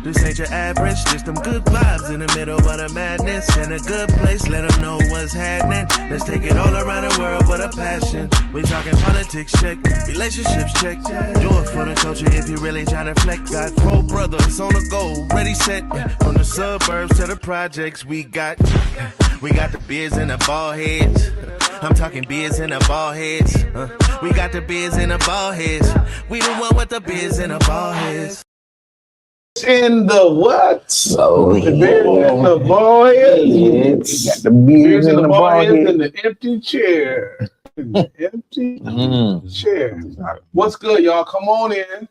This ain't your average, just them good vibes in the middle of the madness. In a good place, let them know what's happening. Let's take it all around the world with a passion. We talking politics, check, relationships, check. Do it for the culture if you really trying to flex. Got 4 brothers on the go, ready, set. From the suburbs to the projects, we got the beers and the ball heads. I'm talking beers and the ball heads. We got the beers and the ball heads. We the one with the beers and the ball heads. In the what? Oh, the beers in the ball heads. Got the beers in the ball heads head. and the empty chair. Empty chair. What's good, y'all? Come on in.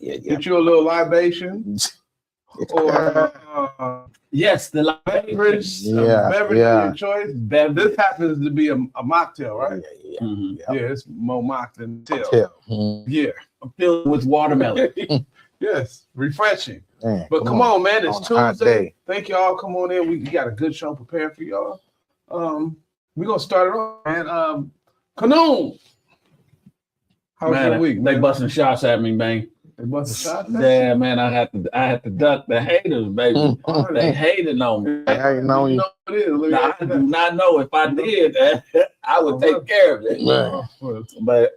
Get you a little libation. Or yes, the beverage. Beverage of your choice. This happens to be a mocktail, right? Yeah, it's more mock than tail. Yeah. I'm filled with watermelon. Yes, refreshing. Man, but come on, man, it's on Tuesday. Thank y'all. Come on in. We got a good show prepared for y'all. We're gonna start it off, man. Kanoon. How's your week? They busting shots at me, man. They busting shots at Yeah, man. I had to duck the haters, baby. They hated on me. I know you. I do not know. If I did, I would take care of it. Man. But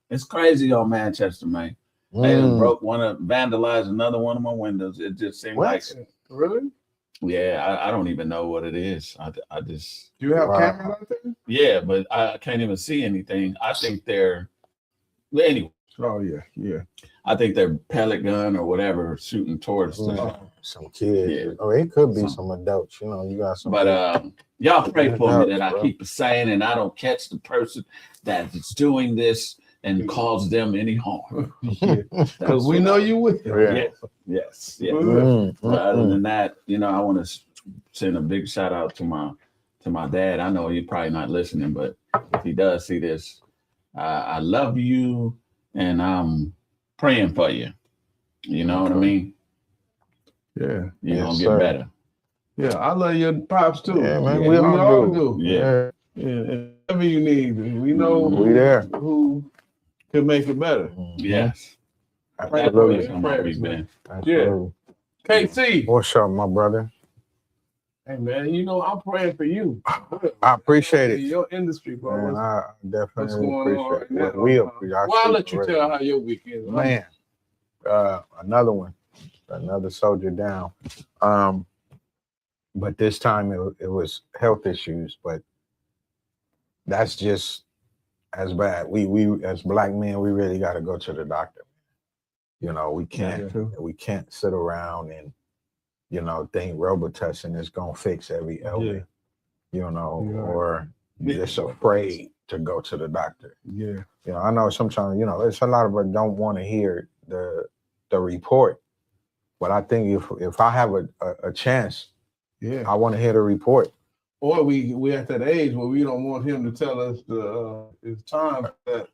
it's crazy on Manchester, man. They vandalized another one of my windows. It just seemed like really. Yeah, I don't even know what it is. I just. Do you have cameras out there? Yeah, but I can't even see anything. I think they're anyway. Oh yeah. I think they're pellet gun or whatever shooting towards some kids. Yeah. Oh, it could be some adults. You know, you got some. But y'all pray for me that I keep saying and I don't catch the person that is doing this and cause them any harm. Because we know you will. Yes. But other than that, I want to send a big shout out to my dad. I know he's probably not listening, but if he does see this, I love you and I'm praying for you. You know what I mean? Yeah. You're gonna get better. Yeah, I love your pops too. Yeah, man. We all do. Yeah. Whatever you need, we know we there. Who can make it better. Yes. Absolutely. Yeah. KC. What's up, my brother? Hey man, I'm praying for you. I appreciate it. Your industry, bro. Man, I definitely appreciate it. Well, I'll let you tell how your week is. Man, another one. Another soldier down. But this time it was health issues, but that's just as bad. We as black men, we really got to go to the doctor. We can't sit around and think Robitussin is gonna fix every ailment. Or just afraid to go to the doctor. Yeah. I know sometimes it's a lot of us don't want to hear the report, but I think if I have a chance, I want to hear the report. Or we at that age where we don't want him to tell us it's time that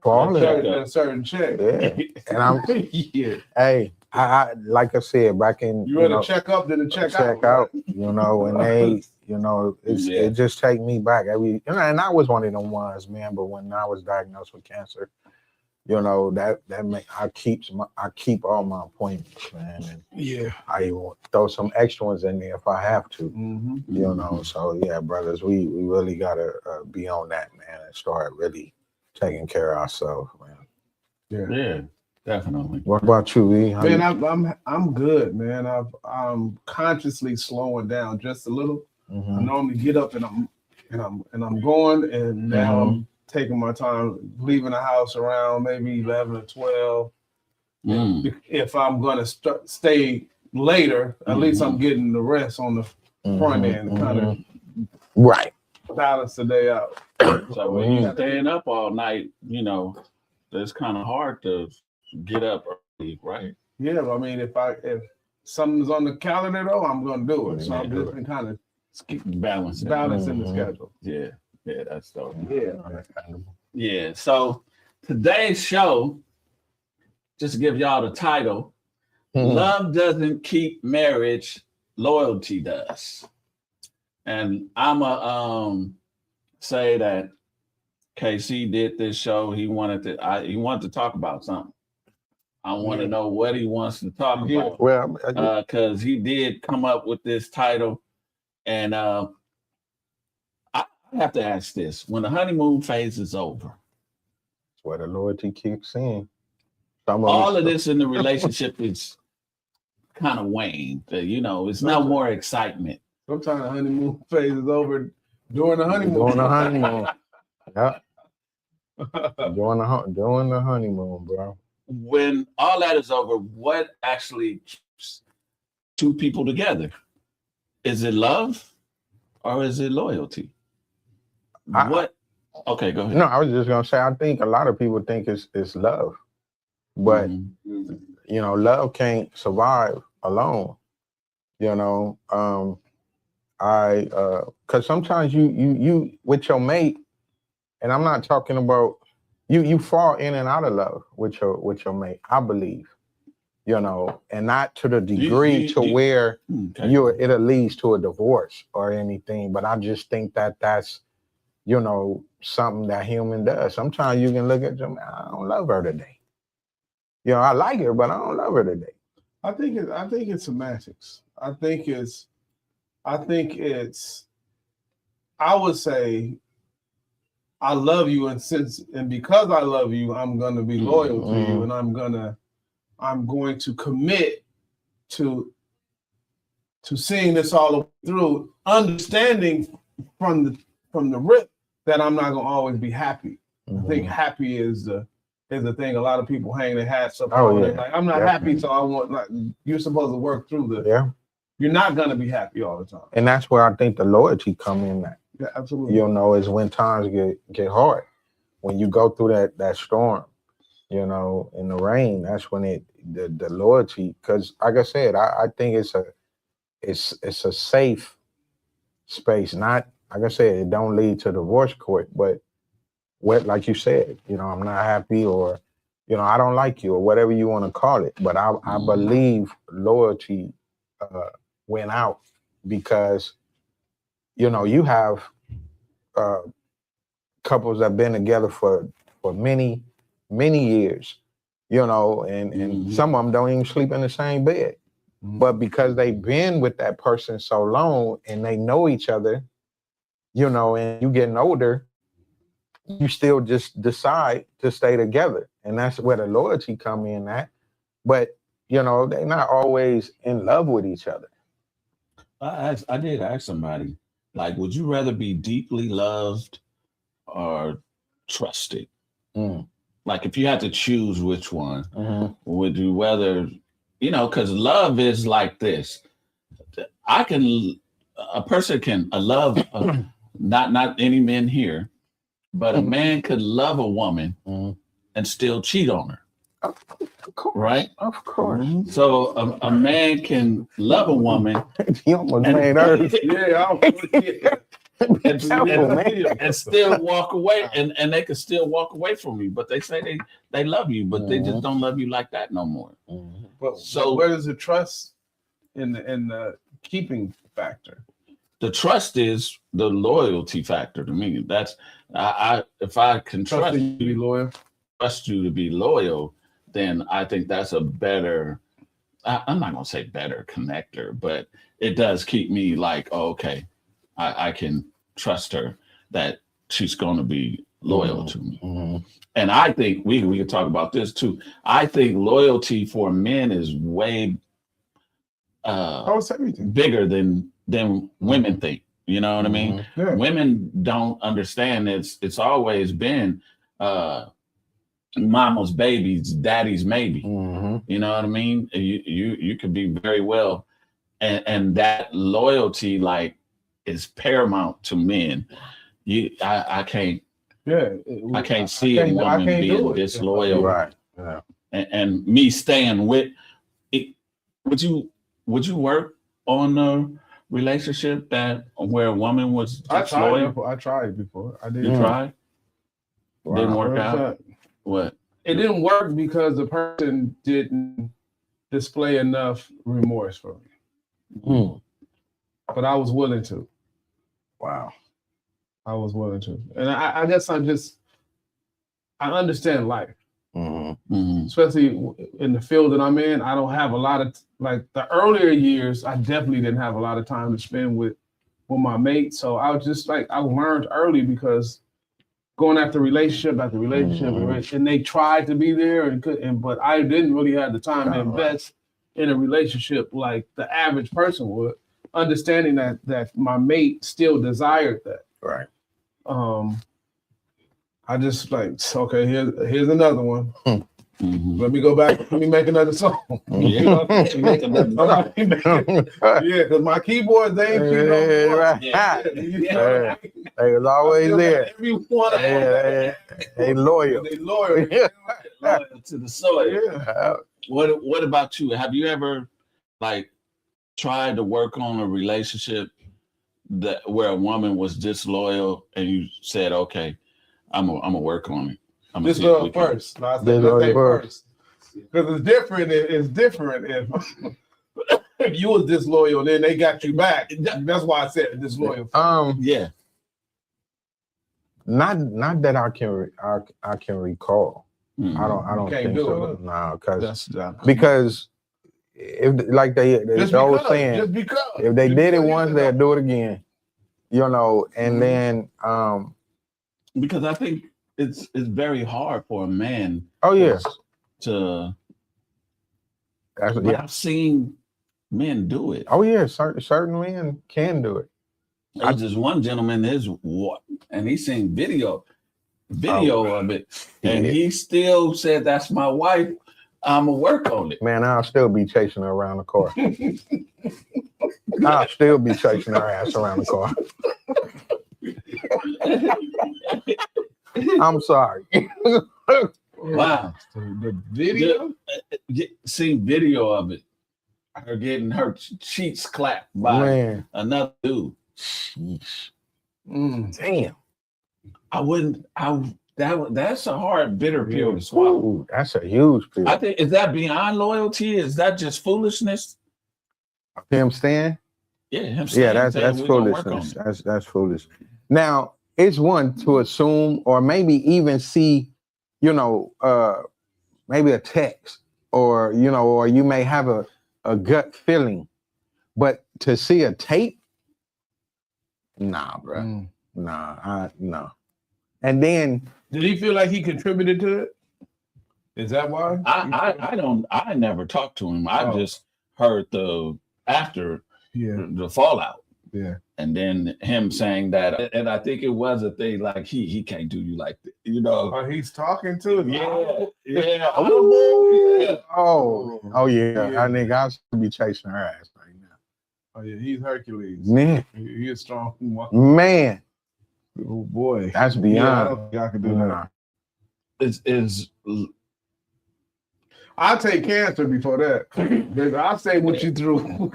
for all of that. A certain check. Yeah. And I'm hey, I like I said back in you rather check up than to check out. Right? And they it just take me back and I was one of them ones, man, but when I was diagnosed with cancer, that I keep all my appointments, man. And I even throw some extra ones in there if I have to. So brothers, we really gotta be on that, man, and start really taking care of ourselves, man. Yeah, definitely. What about you, E? Man, I'm good, man. I'm consciously slowing down just a little. I normally get up and I'm going, and now I'm taking my time, leaving the house around maybe 11 or 12. If I'm gonna stay later, at least I'm getting the rest on the front end, kind of balance the day out. So when you're staying up all night, it's kind of hard to get up early, right? Yeah, I mean, if something's on the calendar though, I'm gonna do it. So I'm just been kind of balancing the schedule. Yeah, that's dope. Yeah. So today's show, just to give y'all the title, Love Doesn't Keep Marriage, Loyalty Does. And I'm say that KC did this show. He wanted to talk about something. I want to know what he wants to talk about. Well, Because he did come up with this title, and I have to ask this: when the honeymoon phase is over, that's where the loyalty kicks in. All of this in the relationship is kind of waned. It's no more excitement. Sometimes the honeymoon phase is over during the honeymoon. During the honeymoon. Yeah. During the honeymoon, bro. When all that is over, what actually keeps two people together? Is it love or is it loyalty? Okay, go ahead. No, I was just gonna say I think a lot of people think it's love. But love can't survive alone. Because sometimes you with your mate, and I'm not talking about you fall in and out of love with your mate, I believe. And not to the degree where it'll lead to a divorce or anything. But I just think that's something that human does. Sometimes you can look at them, I don't love her today. I like her, but I don't love her today. I think it's semantics. I would say I love you, and because I love you, I'm gonna be loyal to you, and I'm going to commit to seeing this all through, understanding from the rip that I'm not gonna always be happy. I think happy is the thing. A lot of people hang their hats up on. Yeah. Like, I'm not happy, so I want. You're supposed to work through You're not gonna be happy all the time, and that's where I think the loyalty come in. Yeah, absolutely. Is when times get hard, when you go through that storm, in the rain. That's when the loyalty. Because, like I said, I think it's a safe space. Not, like I said, it don't lead to divorce court, but. Like you said, I'm not happy, or, I don't like you, or whatever you want to call it. But I believe loyalty went out because, you have couples that have been together for many, many years, and some of them don't even sleep in the same bed. But because they've been with that person so long and they know each other, and you getting older, you still just decide to stay together. And that's where the loyalty come in at. But, they're not always in love with each other. I did ask somebody, like, would you rather be deeply loved or trusted? Like, if you had to choose which one, would you rather, because love is like this. A person can love, not any men here, but a man could love a woman and still cheat on her. Of course. Right? Of course. So a man can love a woman you almost made her. and still walk away, and they can still walk away from you, but they say they love you, but they just don't love you like that no more. So where does the trust in the keeping factor? The trust is the loyalty factor to me. That's if I can trust you to be loyal, then I think that's a better. I'm not gonna say better connector, but it does keep me like, oh, okay, I can trust her that she's going to be loyal to me. And I think we can talk about this too. I think loyalty for men is way bigger than women think. You know what I mean? Yeah. Women don't understand it's always been mama's baby's daddy's maybe. You know what I mean? You could be very well, and that loyalty like is paramount to men. I can't. Yeah, I can't see a woman being disloyal. Right. Yeah. And me staying with it. Would you work on a relationship where a woman was disloyal? I tried before. I did. You tried? Wow. Didn't work out. What? It didn't work because the person didn't display enough remorse for me. But I was willing to. Wow. I was willing to. And I guess I understand life. especially in the field that I'm in. I don't have a lot of like the earlier years. I definitely didn't have a lot of time to spend with my mates. So I was just like I learned early because going after relationship after relationship, and they tried to be there but I didn't really have the time to invest in a relationship like the average person would. Understanding that my mate still desired that. Right. I just like, okay, here's another one. Let me go back. Let me make another song. Yeah, because my keyboards, they ain't they was always there. Every one of them. They loyal. They loyal. Loyal to the soil. Yeah. What about you? Have you ever like tried to work on a relationship where a woman was disloyal and you said, okay, I'm gonna work on it. Disloyal first. First. Because it's different. It's different if you was disloyal, then they got you back. That's why I said disloyal. Yeah. Not that I can recall. I don't think so. No, because if like they always saying, if they did it once, they'll do it again. And then because I think it's very hard for a man. Oh yeah. I've seen men do it. Oh yeah, certain men can do it. There's just one gentleman and he's seen video of it, and he still said, "That's my wife. I'ma work on it." Man, I'll still be chasing her around the car. I'll still be chasing her ass around the car. I'm sorry. Wow. The video? Seen video of it. Her getting her cheeks clapped by another dude. Damn. That's a hard, bitter pill to swallow. Ooh, that's a huge pill. I think, is that beyond loyalty? Is that just foolishness? Him staying? Yeah, him staying. Yeah, that's foolishness. That's foolish. Now, it's one to assume or maybe even see, maybe a text or you may have a gut feeling, but to see a tape, nah, bro. No. And then, did he feel like he contributed to it? Is that why? I never talked to him. I just heard the fallout. Yeah. And then him saying that, and I think it was a thing like he can't do you like that, Oh, he's talking to him. Yeah. Oh yeah. I think I should be chasing her ass right now. Oh yeah, he's Hercules. Man. He is strong. Man. Oh boy. That's beyond. Yeah, I don't think I can do that. I'll take cancer before that. Baby, I'll say what you threw.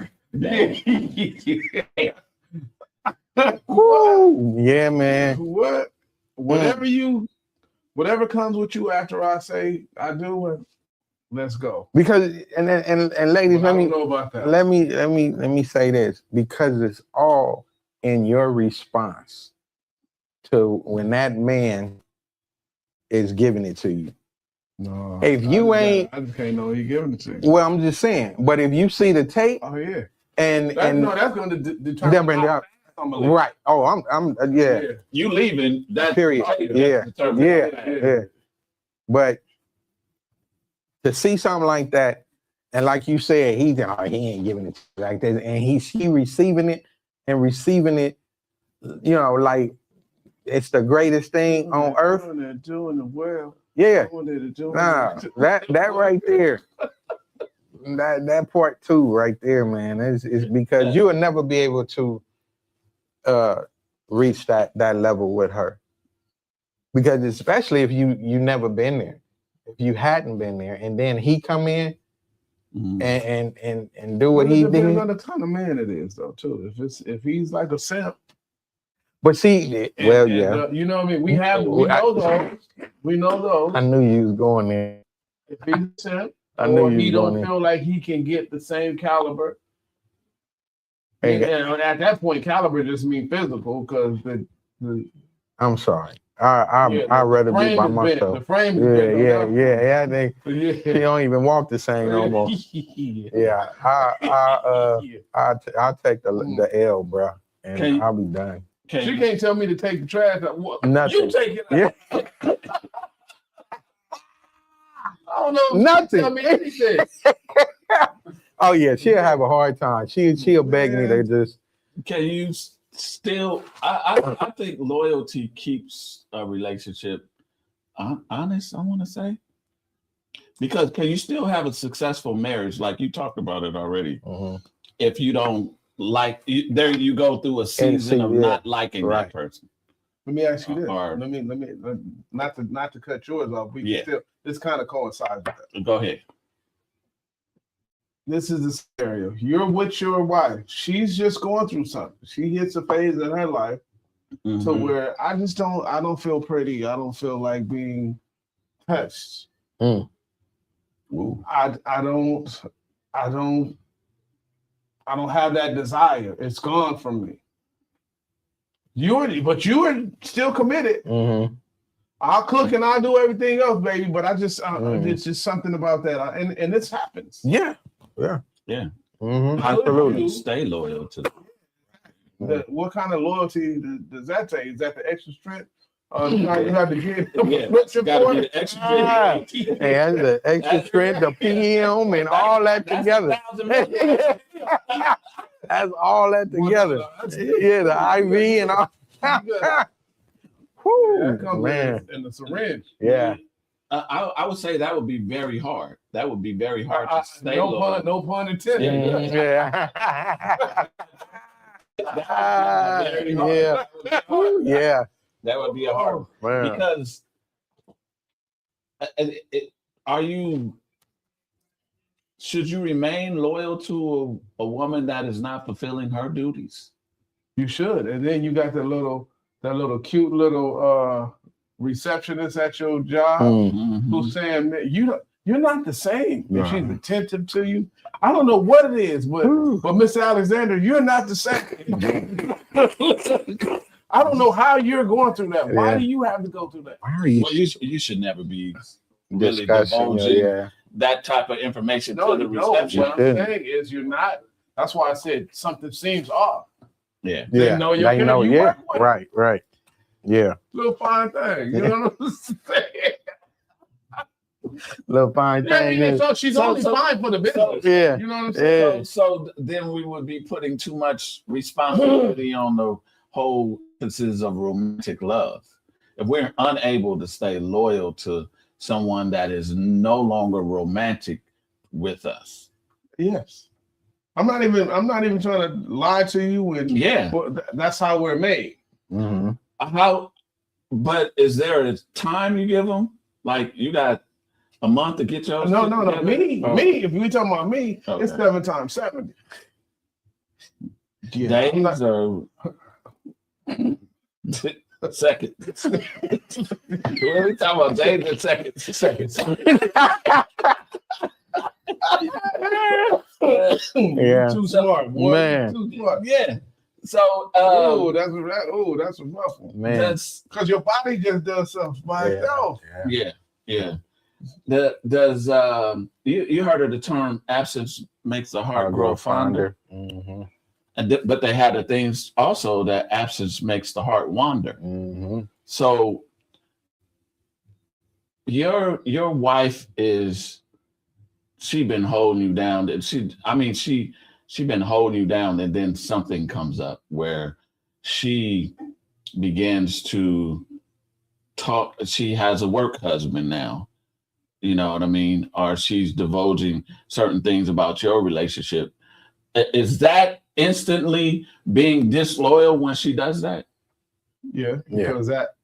Yeah, man. Whatever comes with you after I say I do, let's go. Because and ladies, let me say this, because it's all in your response to when that man is giving it to you. No, if you ain't, I just can't know he giving it to you. Well, I'm just saying. But if you see the tape, oh yeah, that's going to determine. Right. Oh, I'm yeah. You leaving that period? Yeah. But to see something like that, and like you said, he ain't giving it like that, and he receiving it, like it's the greatest thing on earth. Doing it well. Yeah. That right there. That part two right there, man, is because you will never be able to reach that level with her, because especially if you never been there, if you hadn't been there, and then he come in and do what he did. Depends on the kind of man it is, though, too. If he's like a simp. But see, you know what I mean. We know those. I knew you was going there. If he's a simp, or he don't feel like he can get the same caliber. And at that point, caliber just means physical, because I'm sorry. I'd rather be by myself. The frame is bent. Yeah. I think she don't even walk the same no more. Yeah, I'll take the L, bro, and I'll be done. She can't tell me to take the trash out. Nothing. You take it out. Yeah. I don't know. Nothing. Tell me anything. Oh yeah, she'll have a hard time. She'll beg me to just. Can you still? I think loyalty keeps a relationship honest. I want to say, because can you still have a successful marriage, like you talked about it already, if you don't like? There you go through a season of not liking that person. Let me ask you this. Let me not to cut yours off. We can still. This kind of coincides with that. Go ahead. This is the scenario. You're with your wife. She's just going through something. She hits a phase in her life to where I don't feel pretty. I don't feel like being touched. I don't have that desire. It's gone from me. You are still committed. I'll cook and I'll do everything else, baby. But I just it's just something about that, and this happens. Yeah. Absolutely. Stay loyal to them. What kind of loyalty does that take? Is that the extra strength? You have to get it's got to be the extra strength. And the extra strength, the PM, and all that together. That's all that together. Yeah, the IV and all. That comes in the syringe. Yeah. I would say that would be very hard. That would be very hard to stay loyal. No pun intended. Yeah. That would be a hard one. Because should you remain loyal to a woman that is not fulfilling her duties? You should. And then you got that little cute little receptionist at your job who's saying, you're not the same. If she's attentive to you. I don't know what it is, but Mr. Alexander, you're not the same. I don't know how you're going through that. Why do you have to go through that? You should never be really divulging that type of information to the reception. What I'm saying is you're not. That's why I said something seems off. Yeah. Right. Yeah. Little fine thing. You know what I'm saying? Little fine thing. She's only fine for the business. Yeah. You know what I'm saying? Yeah. So then we would be putting too much responsibility on the whole emphasis of romantic love. If we're unable to stay loyal to someone that is no longer romantic with us. Yes. I'm not even trying to lie to you. That's how we're made. But is there a time you give them? Like you got a month to get yours? No. Me. If we talking about me, it's 7 times 70. Yeah, days or seconds. When we talking about days and seconds. Yeah. Too smart, boy. Man. Too smart. Yeah. So that's a rough one. Man. Because your body just does something by itself. Yeah. Does you heard of the term absence makes the heart grow fonder? But they had the things also that absence makes the heart wander. So your wife she been holding you down. She been holding you down, and then something comes up where she begins to talk. She has a work husband now, you know what I mean? Or she's divulging certain things about your relationship. Is that instantly being disloyal when she does that? Yeah, because that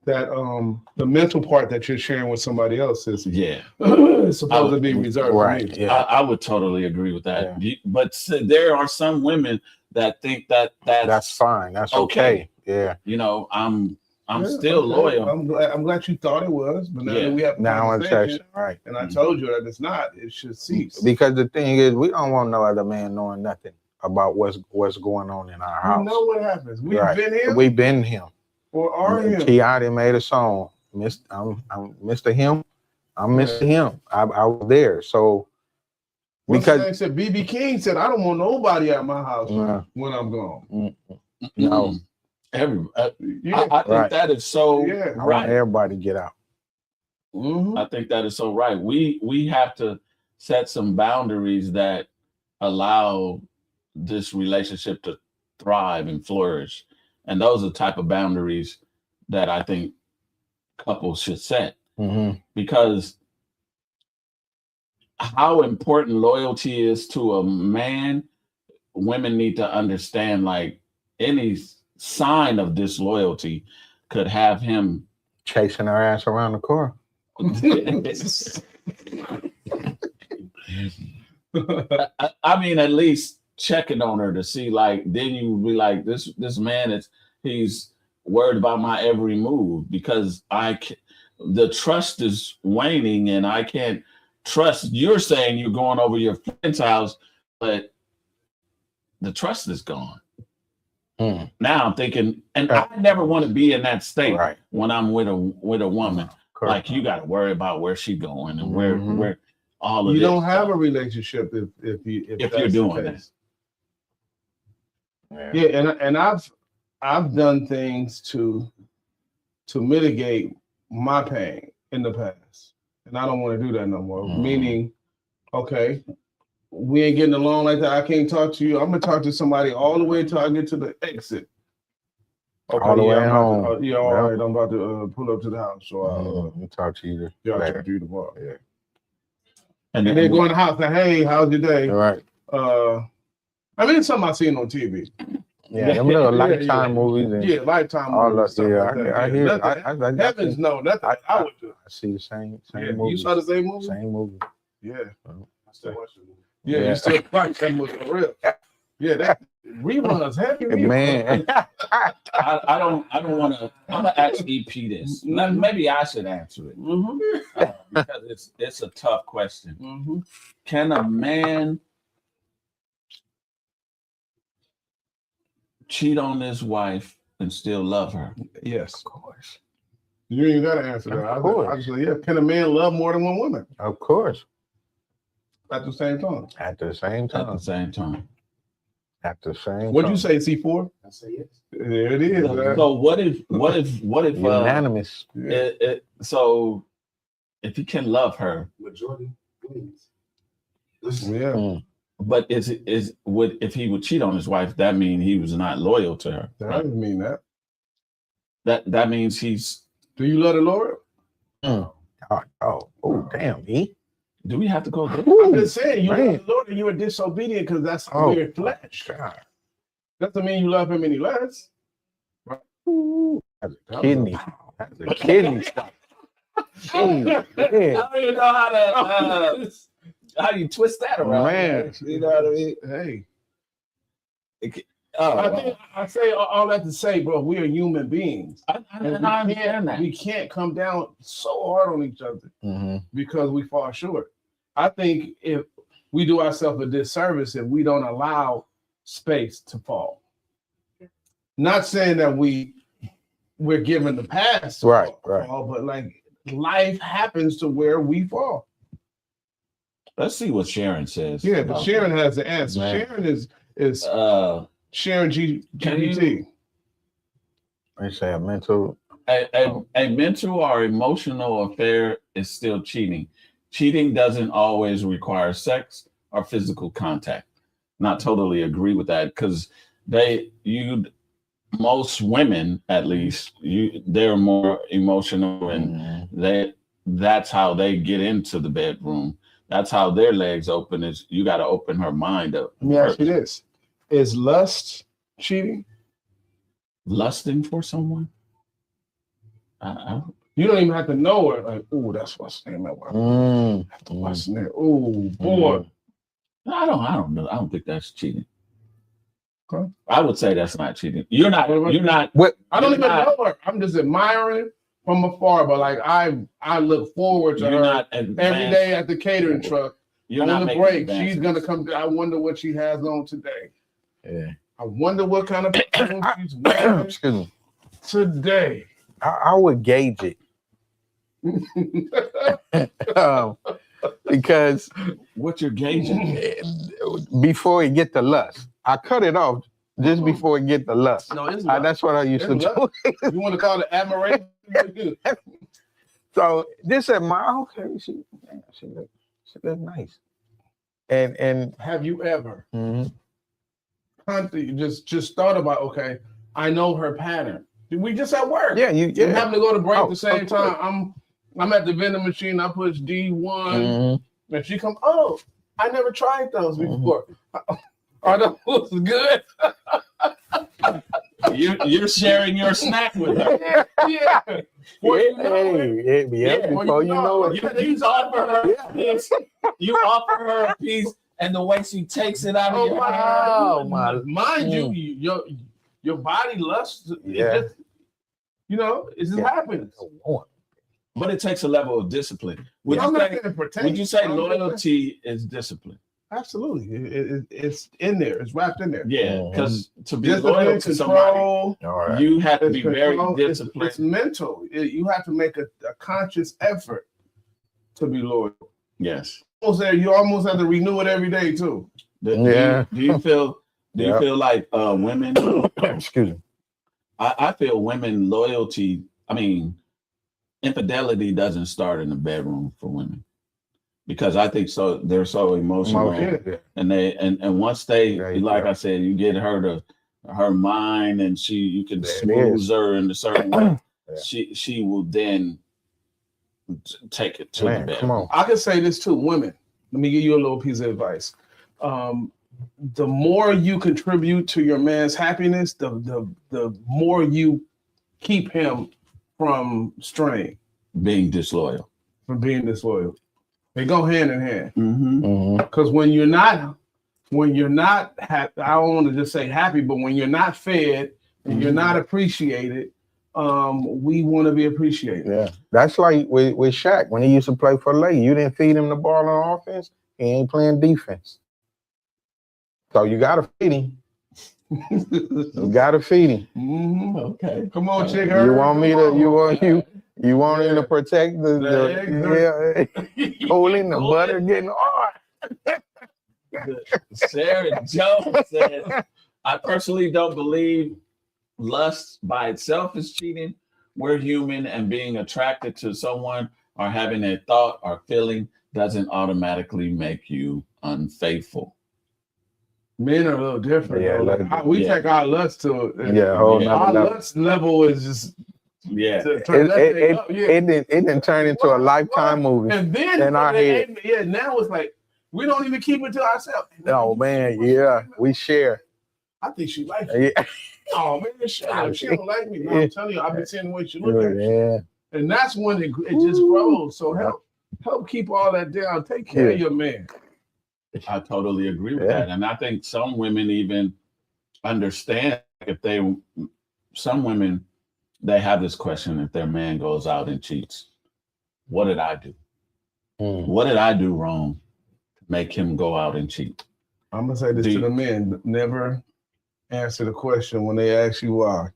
the mental part that you're sharing with somebody else is supposed to be reserved. Right. For me. I would totally agree with that. Yeah. But there are some women that think that's fine. That's okay. Yeah. You know, I'm still loyal. I'm glad you thought it was, but now we have right. And I told you that it's not. It should cease. Because the thing is, we don't want no other man knowing nothing about what's going on in our house. You know what happens. We've been here. We've been here. Or are him? T.I. they made a song. I'm Mr. Him. I'm Mr. Him. I was there. So because said BB King said, I don't want nobody at my house when I'm gone. No. I think that is so right. I want everybody to get out. I think that is so right. We have to set some boundaries that allow this relationship to thrive and flourish. And those are the type of boundaries that I think couples should set. Because how important loyalty is to a man, women need to understand, like, any sign of disloyalty could have him chasing her ass around the car. I mean, at least checking on her to see, like, then you would be like, this man he's worried about my every move, because the trust is waning and I can't trust. You're saying you're going over your friend's house, but the trust is gone. Now I'm thinking, and I never want to be in that state when I'm with a woman. Like, you got to worry about where she's going and where all of you this don't have stuff. a relationship if you're doing that. And I've done things to mitigate my pain in the past, and I don't want to do that no more. Meaning, okay, we ain't getting along like that. I can't talk to you. I'm gonna talk to somebody all the way until I get to the exit. Okay, all the way home. All right. I'm about to pull up to the house. So I'll talk to you. I'll talk to you tomorrow. Yeah. And then go in the house and, hey, how's your day? All right. I mean, it's something I've seen on TV. Yeah, them little Lifetime movies. And Lifetime movies. I hear. I heavens no, nothing. I would do. I see the same movie. You saw the same movie? Same movie. Yeah. I still watch the movie. Yeah, you still watch that movie for real. Yeah, that reruns heavy. Man. I don't want to. I'm gonna ask EP this. Maybe I should answer it because it's a tough question. Can a man cheat on his wife and still love her? Yes, of course. You ain't got to answer that. Of course. I just say, can a man love more than one woman? Of course. At the same time. At the same time. At the same time. At the same What'd time. you say, C4? I say yes. There it is. So what if unanimous? So if he can love her, majority wins. Yeah. But if he would cheat on his wife, that mean he was not loyal to her. That doesn't mean that. That means he's. Do you love the Lord? Oh, damn, E. Do we have to go there? I'm just saying, you love the Lord and you are disobedient because that's your flesh. God. Doesn't mean you love him any less. Right? That's a kidney. That's a kidney stuff. I don't even know how you twist that around. Man. You know what I mean? Hey. I say all that to say, bro, we are human beings. I understand that. We can't come down so hard on each other because we fall short. I think if we do ourselves a disservice if we don't allow space to fall. Not saying that we're given the pass to fall, but like life happens to where we fall. Let's see what Sharon says. Yeah, but Sharon has the answer. Man. Sharon is Sharon GPT. They say a mental or emotional affair is still cheating. Cheating doesn't always require sex or physical contact. Not totally agree with that because most women at least they're more emotional and that's how they get into the bedroom. That's how their legs open. Is you got to open her mind up. Let me ask you this: is lust cheating? Lusting for someone? You don't even have to know her. Like, oh, that's what's name at work. Have to lust in there. Oh, boy. I don't know. I don't think that's cheating. Okay. I would say that's not cheating. You're not. What? I don't even know her. I'm just admiring from afar, but like I look forward to her every day at the catering truck. You're on not the break. Advances. She's gonna come. I wonder what she has on today. Yeah. I wonder what kind of perfume she's wearing. Excuse me. today. I would gauge it. Because what you're gauging before it get the lust, I cut it off just before it get the lust. No, it's That's what I used to do. You want to call it admiration? So this at my okay, she look nice. And Have you ever mhm. just thought about, okay, I know her pattern. We just at work. Yeah, you We happen to go to break at the same of course. time. I'm at the vending machine. I push D1, Mhm. and she come. Oh, I never tried those before. Are those good? you're sharing your snack with her. Yeah. Before you know it. Before you know it. You offer her a piece. You offer her a piece, and the way she takes it out of your hand. Oh, my. Mind you, your body lusts. Yeah. It just happens. But it takes a level of discipline. Would I'm not you saying protect. would you say I'm just loyalty is discipline? Absolutely, it's in there. It's wrapped in there. Yeah, because to be Discipline, loyal to somebody, control. All right. you have to It's be very control, disciplined. It's mental. You have to make a conscious effort to be loyal. Yes. Almost there. You almost have to renew it every day too. Yeah. Do you feel Yeah. like women? Excuse me. I feel women loyalty. I mean, infidelity doesn't start in the bedroom for women, because I think so. They're so emotional, Yeah. and and once they, There you like go. I said, you get her mind, and you can There it smooth is. her in a certain way. Yeah. She will then take it to the Man, bedroom. come on. I can say this too, women. Let me give you a little piece of advice. The more you contribute to your man's happiness, the more you keep him from straying, Being disloyal. from being disloyal. They go hand in hand. Mm-hmm. Because when you're not happy, I don't want to just say happy, but when you're not fed and you're not appreciated, we want to be appreciated. Yeah. That's like with Shaq when he used to play for Lake. You didn't feed him the ball on offense, he ain't playing defense. So you gotta feed him. You gotta feed him. Mhm. Okay. Come on, chick. You want me to you want him to protect the holding the butter getting hard. Sarah Jones said, I personally don't believe lust by itself is cheating. We're human, and being attracted to someone or having a thought or feeling doesn't automatically make you unfaithful. Men are a little different. Yeah, though. like- Like, we take our lust to Yeah, whole Yeah. our nother level. lust level is just Yeah. to turn that thing up. Yeah. It didn't turn into a Lifetime movie. And then in our head. now it's like we don't even keep it to ourselves. Oh man, yeah, we share. I think she likes me. Yeah, Oh man, shut up. She don't like me. No, I'm telling you, I've been seeing the way she look at me. yeah. And that's when it just grows. So help keep all that down. Take care of your man. I totally agree with Yeah. that. And I think some women even understand some women, they have this question if their man goes out and cheats. What did I do? What did I do wrong to make him go out and cheat? I'm gonna say this to the men: never answer the question when they ask you why,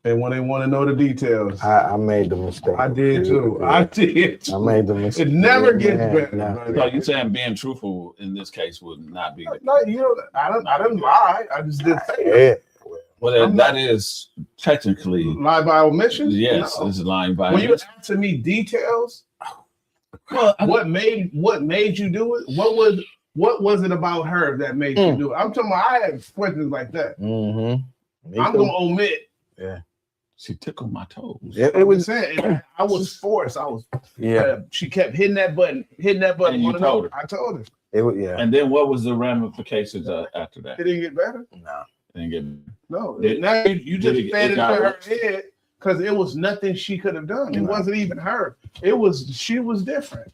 and when they want to know the details. I made the mistake. I did too. I did. I made the mistake. It never gets Yeah, better. yeah. buddy. So you're saying being truthful in this case would not be the No, you know, I didn't lie. I just didn't say it. Yeah. well, I'm that is technically Lie by omission. yes, No. this is lying by When you omission. answer me details, Well, what made you do it? What was it about her that made you do it? I'm talking about. I have questions like that. Mm-hmm. I'm gonna omit. she tickled my toes. It was saying I was forced. I was. yeah. She kept hitting that button. And you Wanna told know? her. I told her. It was yeah. And then what was the ramifications after that? It didn't get better. No. Didn't get No. Did- Now you just did it fed it to got her worse? head because it was nothing she could have done. It No. wasn't even her. She was different.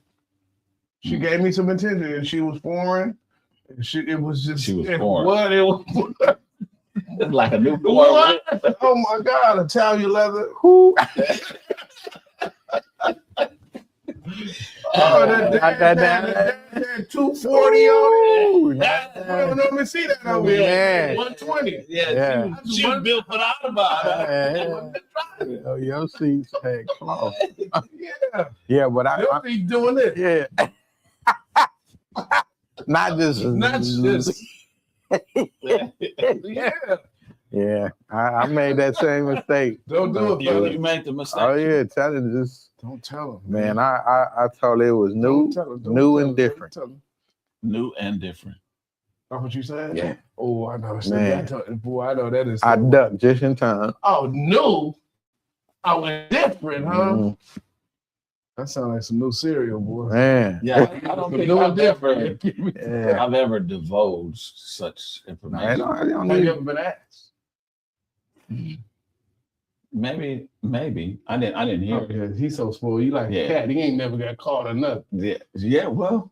She gave me some attention, and she was foreign. It was just. She was it, foreign. What it was. It's like a new What? Oh my God! Italian leather. Oh, that 240 on it. Yeah. I don't normally see that over here. Yeah. 120. Yeah. She was built for the Autobahn. Oh, your seats had cloth. Yeah. Yeah, but Your feet doing it. yeah. Not just. Yeah. Yeah, I made that same mistake. Don't do it, brother. You made the mistake. Oh yeah, tell it just. Don't tell him. Man, I told it was new, new and different. New and different. That's what you said? Yeah. Oh, I know. Man. Boy, I know that is. I ducked just in time. Oh, new? I went different, huh? Mhm. That sounds like some new cereal, boy. Man, Yeah, I don't think yeah. I've ever divulged such information. Have you ever been asked? Maybe. I didn't hear Oh, it. yeah, he's so spoiled. You like Yeah. a cat. He ain't never got caught or nothing. Yeah. Well,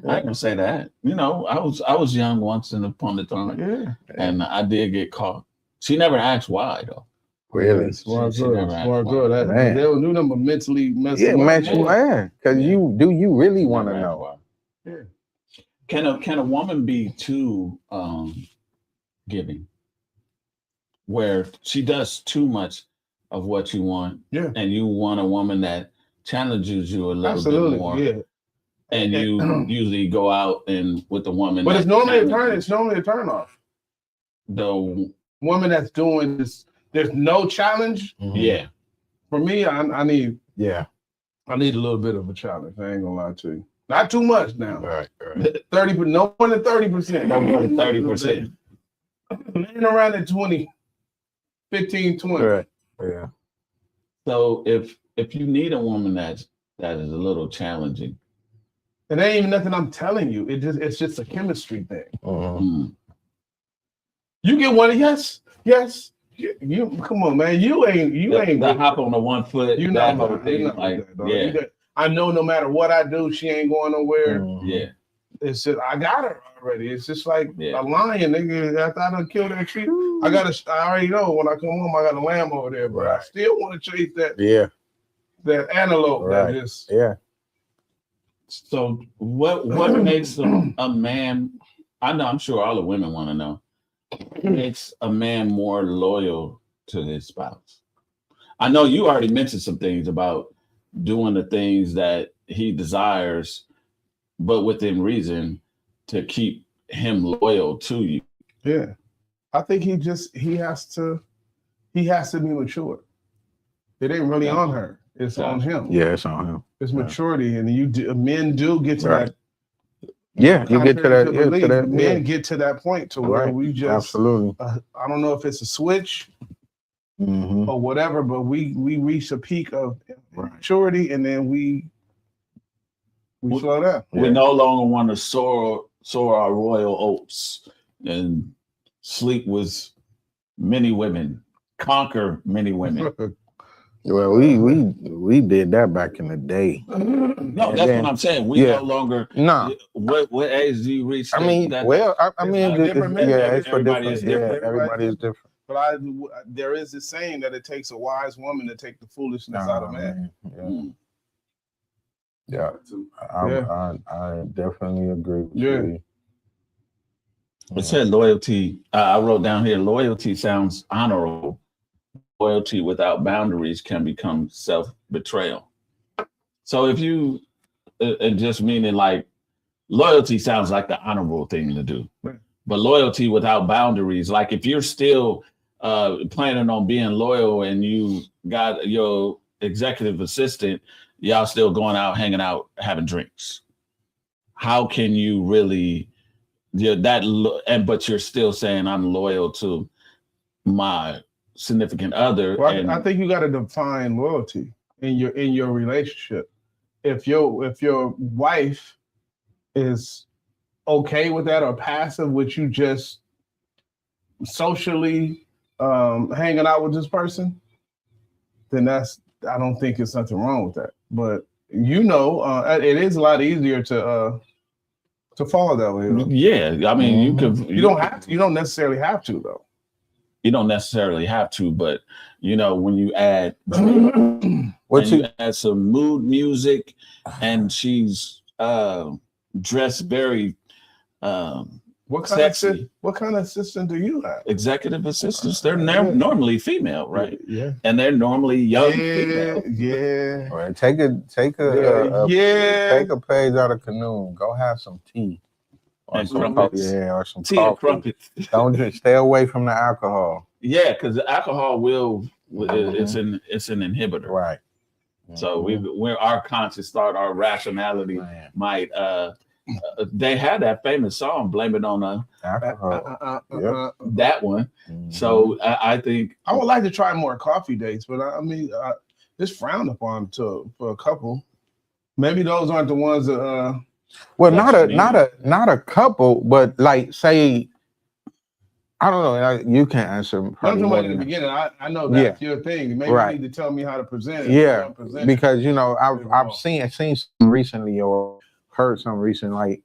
I ain't gonna say that. You know, I was young once upon a time, Yeah. and I did get caught. She never asked why though. Really? Smart She girl. never asked Smart why. girl. That Man. they knew them, but mentally messed Yeah, them up. man, because you really want to Never asked know? why. Yeah. Can a woman be too giving, where she does too much of what you want, Yeah. and you want a woman that challenges you a little Absolutely. bit more, Yeah. and you usually go out and with the woman, But that it's normally a turn. challenges It's normally a turn off. the Woman that's doing this. There's no challenge. yeah. For me, I need Yeah. a little bit of a challenge. I ain't gonna lie to you. Not too much now. Right. 30, but no more than 30%. No more than 30%. Laying around at 20, 15, 20. Right. Yeah. So if you need a woman that is a little challenging, It ain't even nothing I'm telling you. It's just a chemistry thing. Mhm. You get one, yes. You come on, man. You ain't the hop on the 1 foot, you that know whole thing, like You I know no matter what I do, she ain't going nowhere. Mhm. yeah. It's just I got her already. It's just like Yeah. a lion, nigga. After I done killed that tree, I already know when I come home, I got a lamb over there, but I Right. still want to chase that Yeah. antelope that Right. just Yeah. So what makes a man? I'm sure all the women want to know. What makes a man more loyal to his spouse? I know you already mentioned some things about doing the things that he desires, but within reason, to keep him loyal to you. Yeah. I think he has to be mature. It ain't really on her. It's on him. Yeah, it's on him. It's maturity, and men do get to Right. that. Yeah, you get to that. Contrary Yeah, belief, to that. men Yeah. get to that point to where Right. we just. Absolutely. I don't know if it's a switch Mhm. or whatever, but we reach a peak of Right. maturity, and then we slow down. We no longer want to soar our royal oats and sleep with many women, conquer many women. Well, we did that back in the day. No, that's what I'm saying. We Yeah. no longer. No, What age do you reach? I mean, that- I mean, different men, it's for everybody different. is Yeah, different. everybody is different. But there is this saying that it takes a wise woman to take the foolishness out of man. Yeah, Mm. yeah. I definitely agree with Yeah. you. It said loyalty. I wrote down here, loyalty sounds honorable. Loyalty without boundaries can become self-betrayal. So if you, and just meaning like, loyalty sounds like the honorable thing to do. Right. But loyalty without boundaries, like if you're still planning on being loyal and you got your executive assistant, y'all still going out, hanging out, having drinks. How can you really, but you're still saying I'm loyal to my significant other. Well, and I think you got to define loyalty in your relationship. If your wife is okay with that or passive with you just socially hanging out with this person, then I don't think there's nothing wrong with that. But it is a lot easier to fall that way. Though. yeah, I mean, you could. You don't have to. You don't necessarily have to, though. You don't necessarily have to, but when you add, What you add some mood music, and she's dress very What kind sexy. what kind of assistant do you have? Executive assistants. They're Yeah. normally female, right? Yeah. And they're normally young female. Yeah. All right, take a take a page out of Canoe. Go have some tea. Or And some crumpets. or some Tea and coffee. crumpets. Don't just stay away from the alcohol. Yeah, because alcohol it's an inhibitor. Right. So we're our conscious thought, our rationality Man. might they had that famous song, Blame It on Alcohol. that one. Mhm. So I think I would like to try more coffee dates, but I mean, it's frowned upon for a couple. Maybe those aren't the ones that. Well, That's not a couple, but like say, I don't know. You can't answer. I'm probably talking more about in the than that. beginning. I know that's your thing. Maybe Right. you need to tell me how to present it. Yeah, How to present it. because you know I've wrong. seen some recently or heard some recent like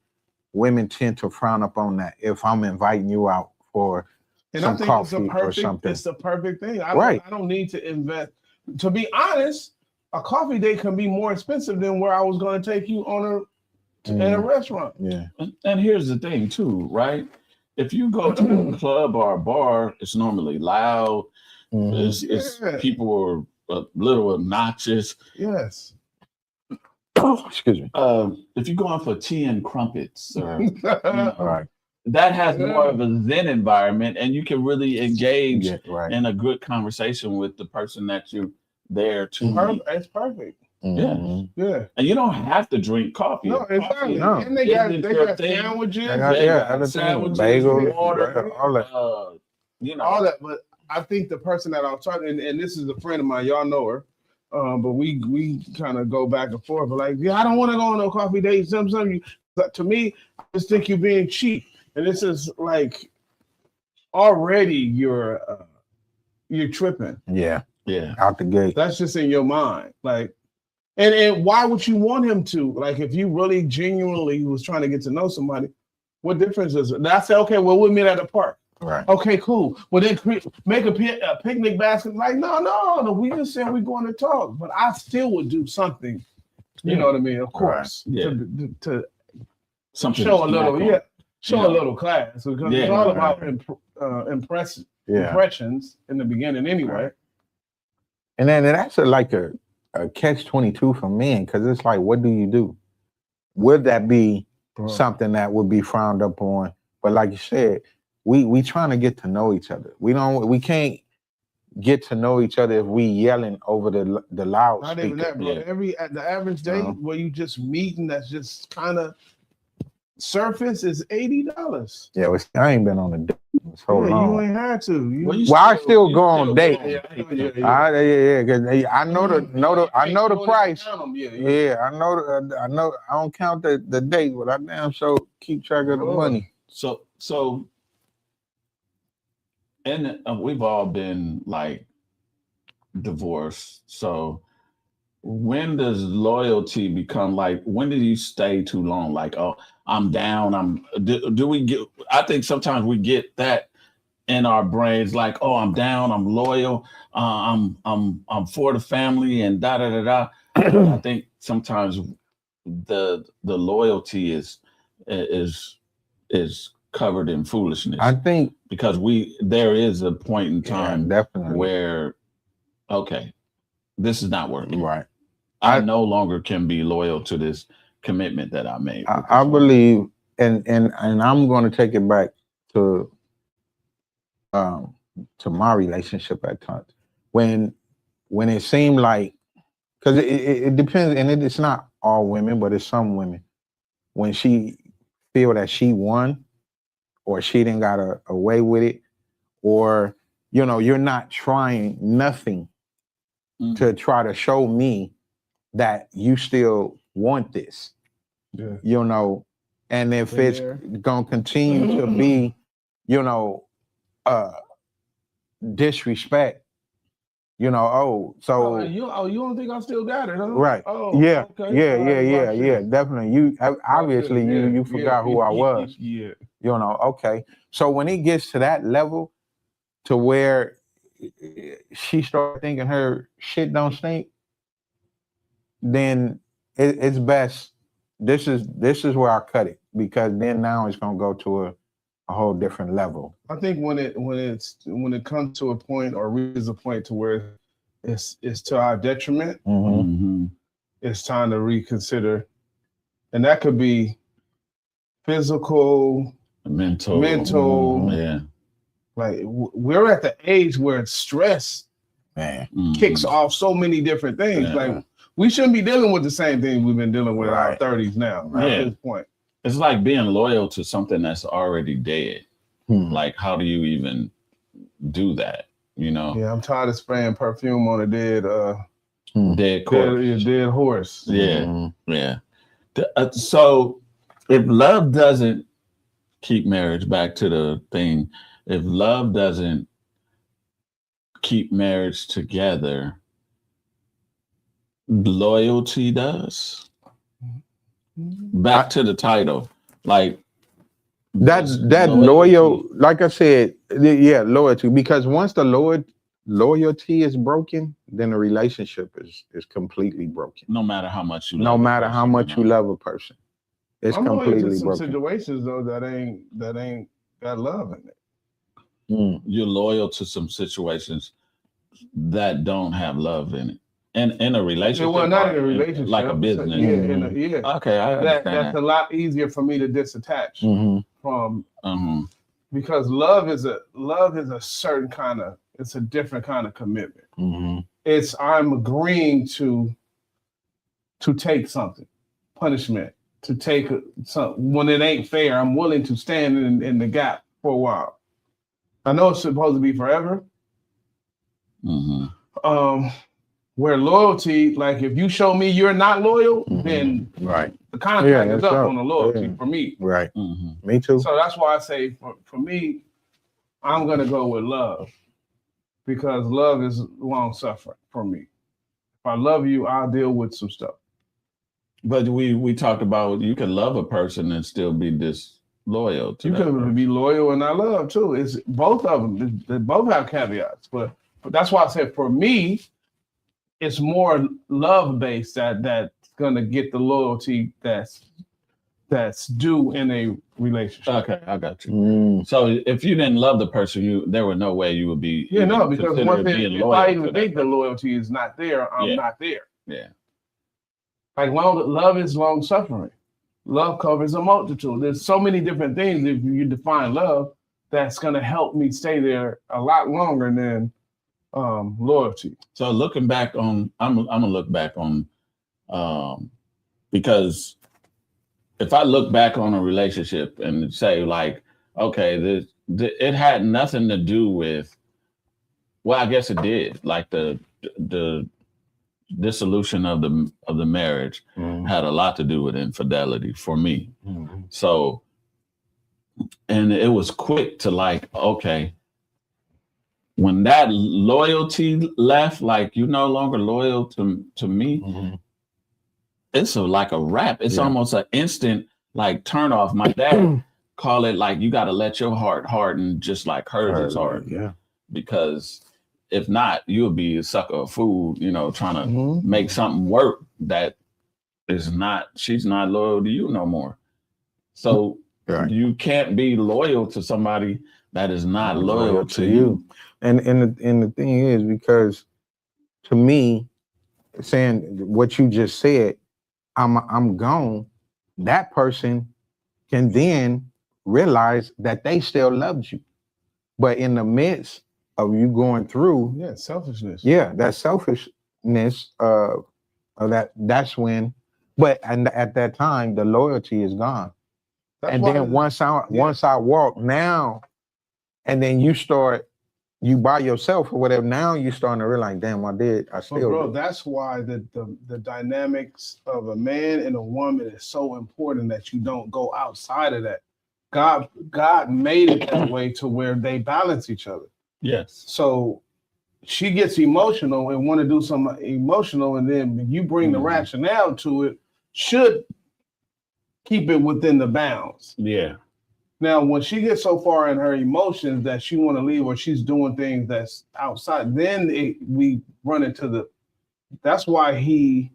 women tend to frown upon that if I'm inviting you out for And some I think coffee or something. It's the perfect thing. Right. I don't need to invest. To be honest, a coffee date can be more expensive than where I was going to take you on in a restaurant. Yeah, and here's the thing too, right? If you go to a club or a bar, it's normally loud. Mhm. It's Yeah. people are a little obnoxious. Yes. Excuse me. If you're going for tea and crumpets, or All right. that has more of a zen environment, and you can really engage Yeah, right. in a good conversation with the person that you're there to meet. It's perfect. Mhm. Yeah. And you don't have to drink coffee. No, Coffee exactly. No. And they Isn't got your thing. sandwiches, They got- They yeah, got other things, sandwiches, bagels, water, all that. you know. all that. But I think the person that I was talking, and this is a friend of mine, y'all know her. But we kind of go back and forth. But like, yeah, I don't want to go on no coffee date. Something. But to me, I just think you're being cheap. And this is like already you're tripping. Yeah, Yeah. out the gate. That's just in your mind. Like, and why would you want him to? Like, if you really genuinely was trying to get to know somebody, what difference is it? And I say, okay, well, we'll meet at the park. Right. Okay, cool. Well, then make a picnic basket. Like, no. We just said we're going to talk, but I still would do something. You know what I mean? Of course, Yeah. to Something show a to little, snack on. show Yeah. a little class because Yeah, it's all right. about Yeah. impressions in the beginning, anyway. And then that's like a catch-22 for men because it's like, what do you do? Would that be something that would be frowned upon? But like you said, we trying to get to know each other. We can't get to know each other if we yelling over the Not even loudspeaker. that, bro. Yeah. At the average date Uh-huh. where you just meeting, that's just kind of surface is $80. Yeah, I ain't been on a date so Yeah, you long. ain't had to. Well, I still go on dates. Yeah. I know the price. Yeah. Yeah, I know. I don't count the date, but I damn sure keep track of the money. So, and we've all been like divorced. So, when does loyalty become like? When do you stay too long? Like, oh, I'm down. Do we get? I think sometimes we get that in our brains, like, oh, I'm down. I'm loyal. I'm for the family and da da da da. I think sometimes the loyalty is covered in foolishness. I think Because there is a point in time definitely where, okay, this is not working. right. I no longer can be loyal to this commitment that I made. I believe, and I'm going to take it back to my relationship at times when it seemed like, because it depends, and it's not all women, but it's some women when she feel that she won or she didn't got away with it, or you're not trying nothing to try to show me that you still want this. Yeah. And if it's gonna continue to be, disrespect, you you don't think I still got it, huh? right. Oh, Yeah, okay. yeah, definitely. You obviously you forgot who I was. Yeah. Okay. So when it gets to that level to where she started thinking her shit don't stink, then it's best this is where I cut it, because then now it's gonna go to a whole different level. I think when it comes to a point or reaches a point to where it's to our detriment, it's time to reconsider, and that could be physical, mental. Yeah. Like we're at the age where stress kicks off so many different things. Like we shouldn't be dealing with the same thing we've been dealing with in our 30s now. At this point, it's like being loyal to something that's already dead. Like, how do you even do that? You know? Yeah, I'm tired of spraying perfume on a dead horse. Yeah, yeah. So, if love doesn't keep marriage, back to the thing, if love doesn't keep marriage together, loyalty does. Back to the title, like that loyal, like I said, loyalty. Because once the loyalty is broken, then the relationship is completely broken. No matter how much you you love a person, it's completely broken. Situations though that ain't got love in it. You're loyal to some situations that don't have love in it. And in a relationship, well, not in a relationship, like a business. Okay, I understand that's a lot easier for me to disattach from, because love is a certain kind of, it's a different kind of commitment. It's I'm agreeing to take something, punishment, to take something when it ain't fair. I'm willing to stand in the gap for a while. I know it's supposed to be forever. Where loyalty, like if you show me you're not loyal, then the contract is up on the loyalty for me. Right. Me too. So that's why I say for me, I'm gonna go with love, because love is long suffering for me. If I love you, I'll deal with some stuff. But we talked about you can love a person and still be disloyal to you can be loyal and not love too. It's both of them. They both have caveats, but that's why I said for me, it's more love based that's gonna get the loyalty that's due in a relationship. Okay, I got you. So if you didn't love the person, there were no way you would be. Because if I even think the loyalty is not there, I'm not there. Yeah. Like love is long suffering. Love covers a multitude. There's so many different things if you define love that's gonna help me stay there a lot longer than loyalty. So looking back on, I'm gonna look back on, because if I look back on a relationship and say like, okay, it had nothing to do with, well, I guess it did. Like the dissolution of the marriage had a lot to do with infidelity for me. So, and it was quick to like, okay, when that loyalty left, like you're no longer loyal to me, it's like a wrap. It's almost an instant like turn off. My dad call it like you got to let your heart harden just like hers is hard. Yeah. Because if not, you'll be a sucker of food, trying to make something work that is not, she's not loyal to you no more. So you can't be loyal to somebody that is not loyal to you. And the thing is, because to me, saying what you just said, I'm gone, that person can then realize that they still loved you. But in the midst of you going through selfishness. Yeah, that selfishness of that's when, and at that time the loyalty is gone. And then once I walk now, and then you by yourself or whatever, now you're starting to realize, damn, I still did. That's why the dynamics of a man and a woman is so important, that you don't go outside of that. God made it that way to where they balance each other. Yes. So she gets emotional and want to do something emotional, and then you bring the rationale to it, should keep it within the bounds. Yeah. Now, when she gets so far in her emotions that she want to leave, or she's doing things that's outside, then we run into that's why he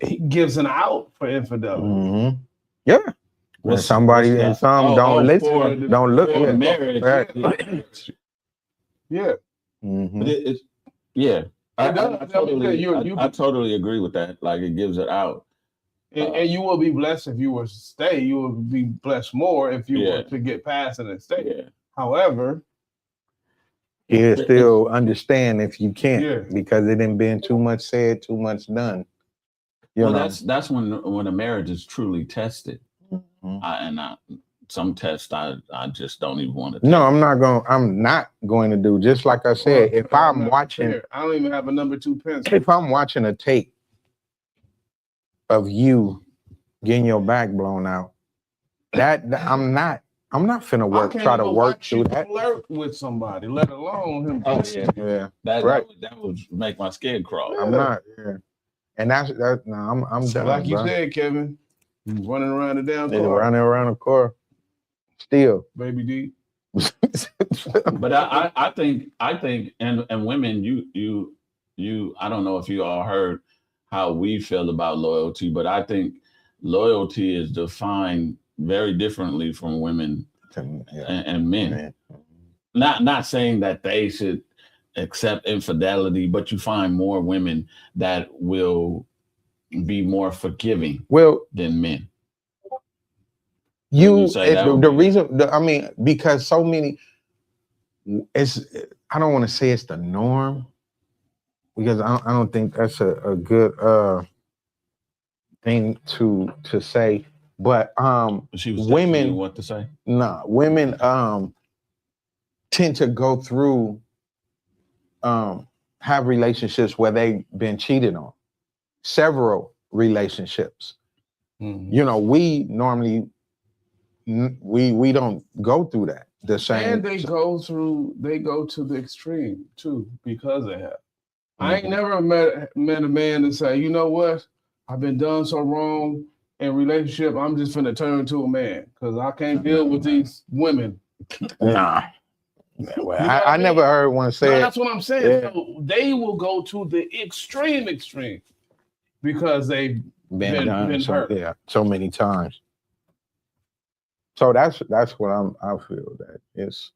he gives an out for infidelity. Mm-hmm. Yeah. When What's- somebody what's and that? some don't listen, for don't look. For Yeah. marriage. Right. Yeah. Mhm. But yeah. I totally, you I totally agree with that. Like it gives it out. and you will be blessed if you were to stay. You will be blessed more if you Yeah. were to get past it and stay. Yeah. However, You still understand if you can't Yeah. because it didn't been too much said, too much done. You Well, know. that's when a marriage is truly tested. Mhm. Some tests I just don't even want to. No, I'm not going to do. Just like I said, if I'm watching, I don't even have a number 2 pencil. if I'm watching a tape of you getting your back blown out, that I'm not finna I can't try to even work watch through you that. flirt with somebody, let alone him. Oh yeah, Yeah, that right. that would make my skin crawl. I'm not. Yeah. And that's no, I'm done. Like you bro. said, Kevin, you running around the damn They car, running around the car still. baby D. But I think and women, you I don't know if you all heard how we feel about loyalty, but I think loyalty is defined very differently from women and men. Not saying that they should accept infidelity, but you find more women that will be more forgiving Well, than men. you say that would the be- reason I mean because so many I don't want to say it's the norm because I don't think that's a good thing to say, but She was women- telling you what to say. women tend to go through have relationships where they've been cheated on, several relationships. Mhm. You know, we normally we don't go through that the same. And they go to the extreme too because of that. I ain't never met a man that say, you know what, I've been done so wrong in relationship, I'm just finna turn to a man because I can't deal with these women. Nah. Well, You know what I I mean? never heard one No, say that's what I'm saying. Yeah. So they will go to the extreme because they've been done been so, hurt. yeah, so many times. So that's what I feel that it's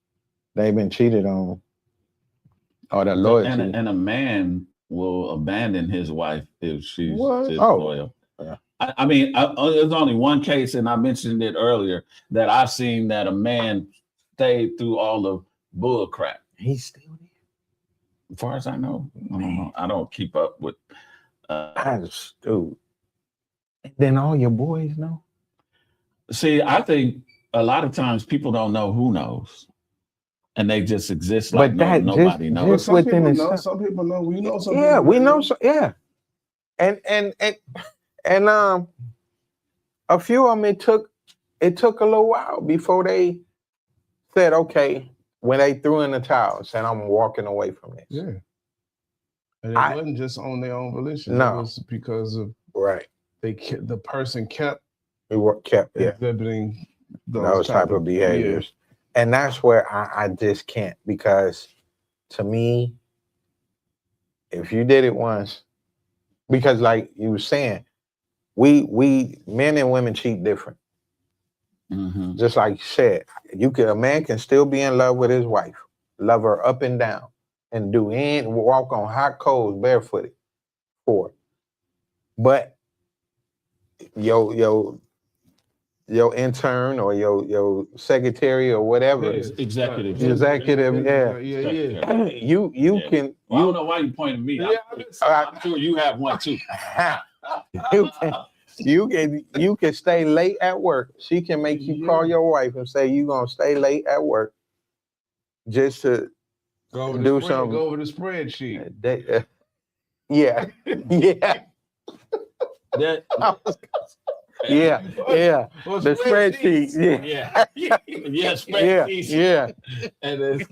they've been cheated on or the loyalty. And a man will abandon his wife if she's What? disloyal. Yeah. I mean, there's only one case, and I mentioned it earlier, that I've seen that a man stayed through all the bull crap. He's still there. As far as I know, I don't know. I don't keep up with. That's dude. Then all your boys know. See, I think a lot of times people don't know who knows, and they just exist like But that nobody knows. just Some within people itself. know, some people know. We know some Yeah, people we that know. So, yeah, and a few of them it took a little while before they said okay when they threw in the towel, said I'm walking away from this. Yeah. And it wasn't just on their own volition. No. It was because of Right. the person kept Kept exhibiting those type of behaviors, and that's where I just can't because to me, if you did it once, because like you were saying, we men and women cheat different. Mhm. Just like you said, a man can still be in love with his wife, love her up and down, and walk on hot coals barefooted for it. But your intern or your secretary or whatever, Executive. yeah. You can Well, I don't know why you pointed at me. I'm sure you have one too. you can stay late at work. She can make you call your wife and say you're gonna stay late at work just to do something. Go over the spreadsheet. Yeah. Yeah. Well, The spreadsheet. Yeah. And it's,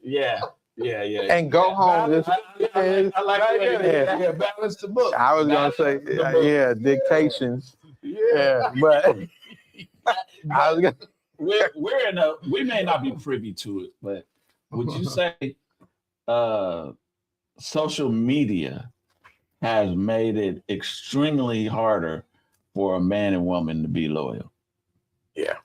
yeah. And go home. I like Yeah, balance the book. I was gonna say, dictations. Yeah, but I was gonna. We may not be privy to it, but would you say social media has made it extremely harder for a man and woman to be loyal. Yeah.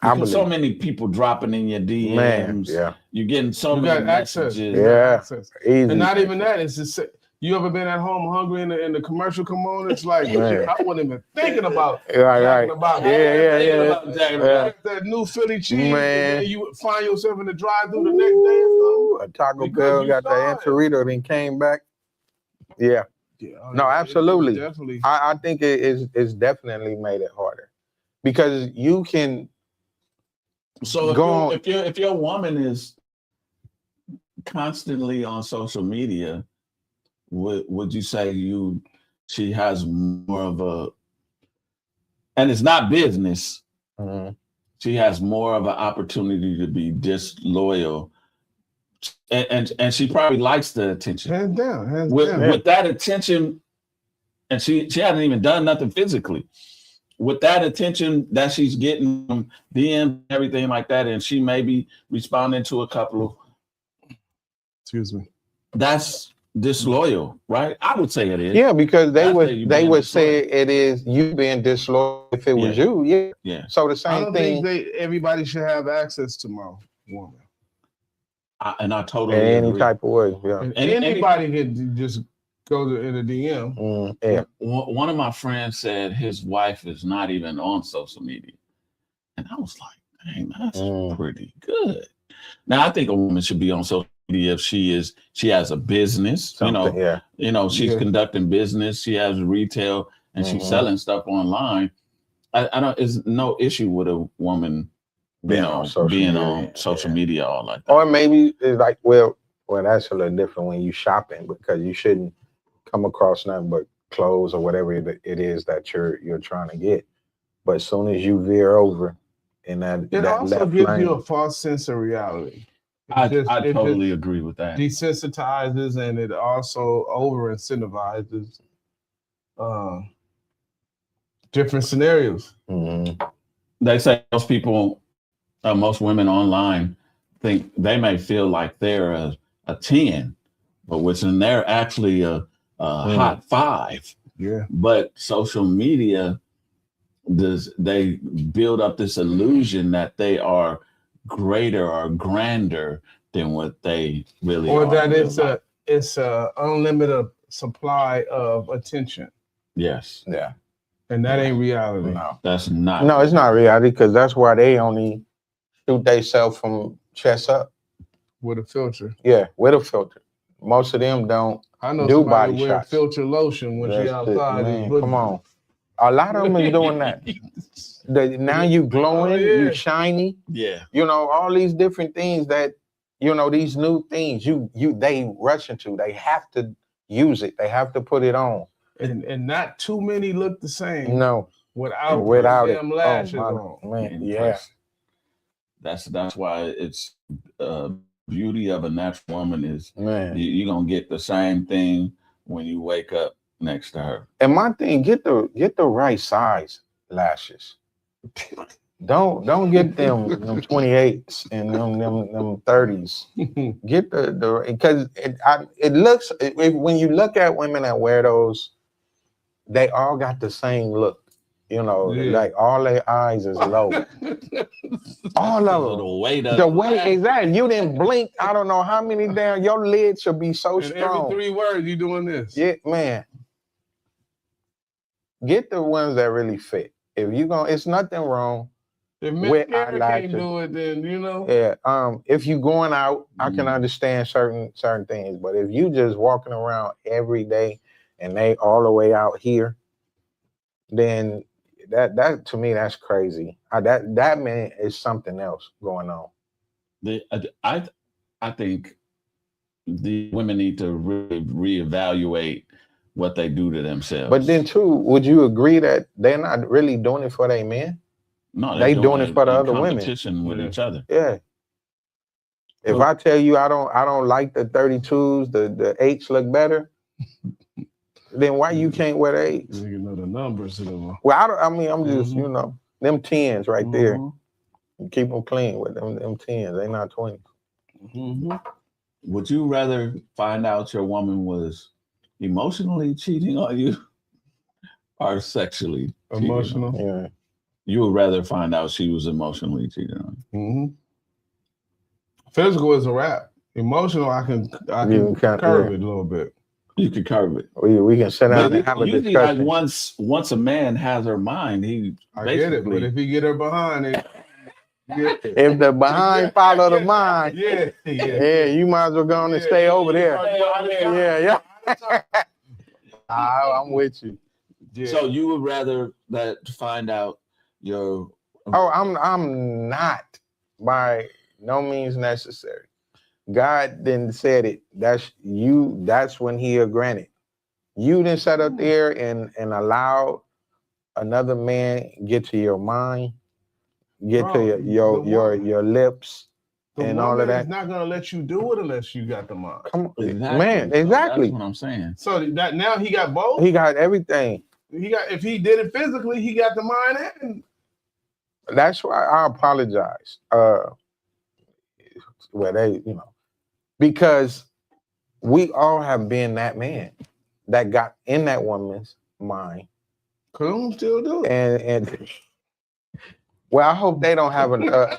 Because so many people dropping in your DMs. Man, yeah. You're getting so many messages. Yeah. Easy. And not even that. It's just, you ever been at home hungry and the commercial come on? It's like, I wasn't even thinking about right. about that new Philly cheese. Man. And then you find yourself in the drive-thru the next day or something. Taco Bell got the Enchilada, then came back. Yeah. No, absolutely. Definitely. I think it's definitely made it harder because you can. So if your woman is constantly on social media, would you say she has more of a, and it's not business, she has more of an opportunity to be disloyal, and she probably likes the attention. Hands down. With that attention, and she hasn't even done nothing physically. With that attention that she's getting from DM and everything like that, and she may be responding to a couple of, excuse me, that's disloyal, right? I would say it is. Yeah, because they would say it is you being disloyal if it was you. Yeah. Yeah. So the same I don't thing. think everybody should have access to my woman. I totally in any agree. Type of way. Yeah. And anybody can just go in a DM. Yeah. One of my friends said his wife is not even on social media, and I was like, "Dang, that's pretty good." Now I think a woman should be on social media if she has a business. She's conducting business. She has retail, and she's selling stuff online. I don't. There's no issue with a woman being on social media all like that. Or maybe it's like, well, that's a little different when you shopping because you shouldn't come across nothing but clothes or whatever it is that you're trying to get. But as soon as you veer over in that, it also gives you a false sense of reality. I totally agree with that. Desensitizes, and it also over incentivizes different scenarios. They say most women online think they may feel like they're a 10, but they're actually a hot 5. Yeah. But social media they build up this illusion that they are greater or grander than what they really are. Or that it's a unlimited supply of attention. Yes. Yeah. And that ain't reality. No, that's not. No, it's not reality because that's why they only shoot themselves from chest up. With a filter. Yeah, with a filter. Most of them don't. I know do somebody body wear shots. Filter lotion when she outside. Man, come on. A lot of them is doing that. Now you glowing, you shiny. Yeah. All these different things that, these new things they rush into. They have to use it. They have to put it on. And not too many look the same. No. Without them lashes on. Man, yeah. That's why it's beauty of a natural woman is you're gonna get the same thing when you wake up next to her. And my thing, get the right size lashes. Don't get them 28s and them 30s. Get the because it looks when you look at women that wear those, they all got the same look. Like all their eyes is low. All of them. The way exactly. You didn't blink. I don't know how many damn. Your lid should be so strong. Every 3 words you doing this. Yeah, man. Get the ones that really fit. If you it's nothing wrong. If mascara can't do it, then Yeah. If you going out, I can understand certain things, but if you just walking around every day and they all the way out here, then that to me that's crazy. That man is something else going on. I think the women need to really reevaluate what they do to themselves. But then too, would you agree that they're not really doing it for their men? No, they doing it for the other women. Competition with each other. Yeah. If I tell you I don't like the 32s, the 8s look better, then why you can't wear the 8s? You know the numbers of them. Well, I'm just them 10s right there. You keep them clean with them 10s. They not 20s. Would you rather find out your woman was emotionally cheating on you or sexually cheating on you? Emotional. Yeah. You would rather find out she was emotionally cheating on you. Mm-hmm. Physical is a wrap. Emotional, I can You can- curve yeah. it a little bit. You could curve it. We can sit down and have a Usually, like discussion. once a man has her mind, he I get it, but basically if he get her behind it, If the behind follow the mind, yeah. you might as well go on and stay over there. Yeah. I'm with you. So you would rather that to find out your I'm not by no means necessary. God then said it. That's when He'll grant it. You didn't sit up there and allow another man get to your mind, get to your lips, and all of that. It's not gonna let you do it unless you got the mind. Come on, Exactly. man. So Exactly. that's what I'm saying. So that now he got both. He got everything. If he did it physically, he got the mind and That's why I apologize. Because we all have been that man that got in that woman's mind. Coon still do it. And well, I hope they don't have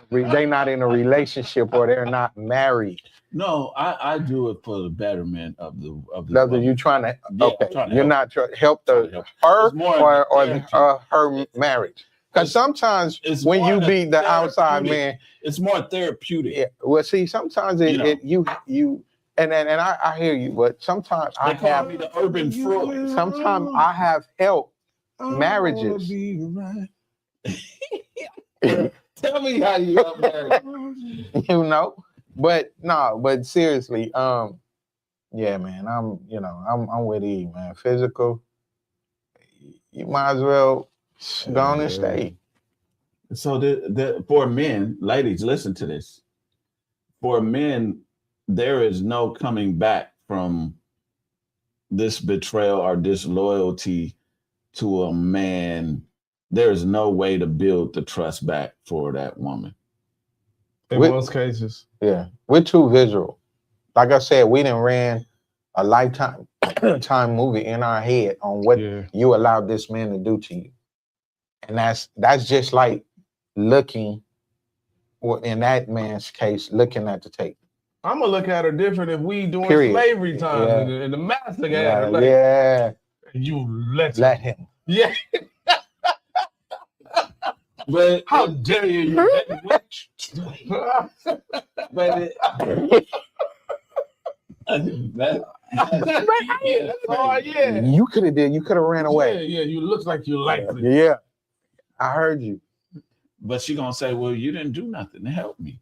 they not in a relationship or they're not married. No, I do it for the betterment of the Love you trying to Yeah, okay. I'm trying to You're help. not trying to help Trying to help. her It's more or therapy. her marriage. Because sometimes It's when more you than be the outside therapeutic. man, It's more therapeutic. yeah. Well, see, sometimes you and I hear you, but sometimes I They call have me the urban Freud. sometimes I have helped marriages. Tell me how you up there. But seriously, yeah, man, I'm with E, man. Physical, you might as well go on and stay. So for men, ladies, listen to this. For men, there is no coming back from this betrayal or disloyalty to a man. There's no way to build the trust back for that woman. In most cases. Yeah, we're too visual. Like I said, we done ran a lifetime time movie in our head on what you allowed this man to do to you. And that's just like looking, in that man's case, looking at the tape. I'm gonna look at her different if we doing slavery time and the master got her. Yeah. You let him. Yeah. But how dare you? You could have ran away. Yeah, you look like you liked it. Yeah, I heard you. But she gonna say, "Well, you didn't do nothing to help me."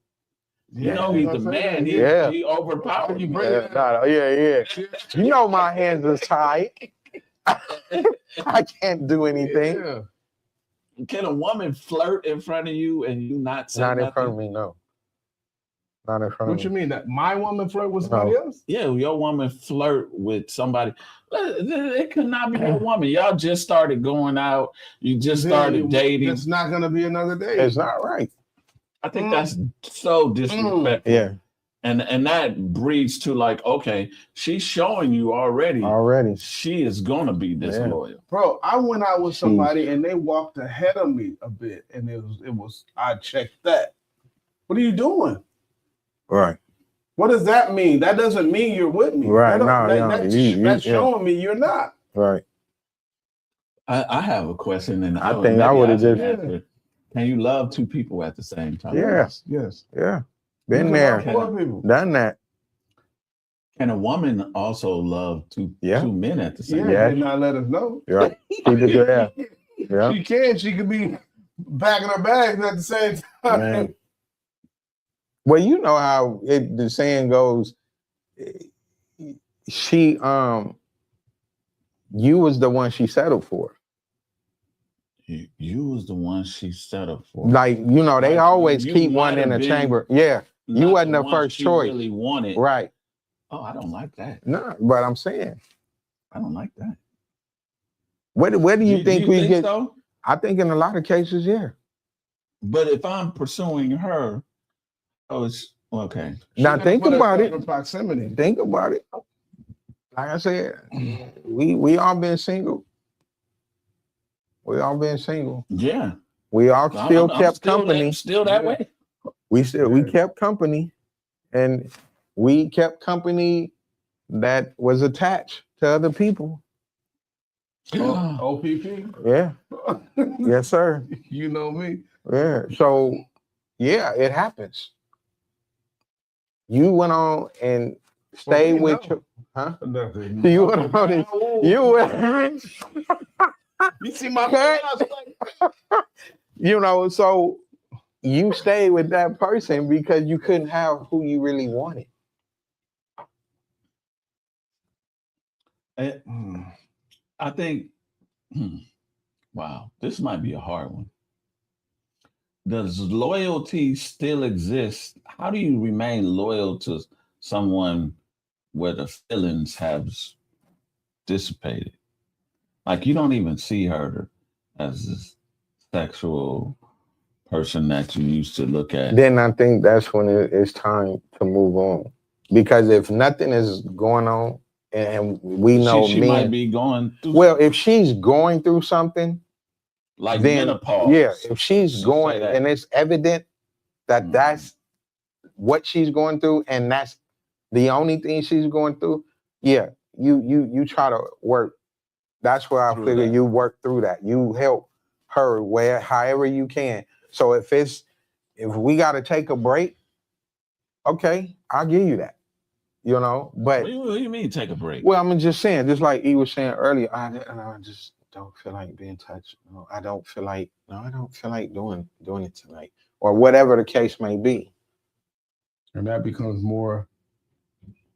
Yeah, you know he's the man. He overpowered you. Yeah. You know my hands are tied. I can't do anything. Yeah. Can a woman flirt in front of you and you not say Not in nothing? front of me, no. Not in front What of you me. mean that my woman flirt with somebody else? Yeah, your woman flirt with somebody. It could not be a woman. Y'all just started going out. You just started dating. It's not gonna be another day. It's not right. I think that's so disrespectful. Yeah. And that breeds to like, okay, she's showing you already she is gonna be disloyal. Bro, I went out with somebody and they walked ahead of me a bit, and it was I checked that. What are you doing? Right. What does that mean? That doesn't mean you're with me. Right. That's showing me you're not. Right. I have a question, and I think I would have just. Can you love two people at the same time? Yes. Yeah. Been there. Done that. Can a woman also love two men at the same time? Yeah, did not let us know. Right. Keep it there. Yeah. She can. She could be packing her bags at the same time. Man. Well, you know how the saying goes. You was the one she settled for. You was the one she settled for. Like, they always keep one in the chamber. Yeah. You wasn't the first choice. Really wanted. Right. Oh, I don't like that. No, but I'm saying. I don't like that. Where do you think we get? So? I think in a lot of cases, yeah. But if I'm pursuing her, it's okay. Now think about it. Proximity. Think about it. like I said, we all been single. We all been single. Yeah. We all still kept company. Still that way. We kept company, and we kept company that was attached to other people. OPP. Yeah. Yes, sir. You know me. Yeah. So, yeah, it happens. You went on and stayed with your, huh? Nothing. You went on and you went. You see my You know, so you stayed with that person because you couldn't have who you really wanted. I think, wow, this might be a hard one. Does loyalty still exist? How do you remain loyal to someone where the feelings have dissipated? Like you don't even see her as a sexual person that you used to look at. Then I think that's when it's time to move on. Because if nothing is going on, and we know she might be going through. Well, if she's going through something, like then, menopause. yeah, if she's going and it's evident that that's what she's going through, and that's the only thing she's going through, yeah, you try to work. That's where I figure you work through that. You help her however you can. So if we got to take a break, okay, I'll give you that. You know, but what do you mean take a break? Well, I'm just saying, just like he was saying earlier, I just don't feel like being touched. No, I don't feel like doing it tonight, or whatever the case may be. And that becomes more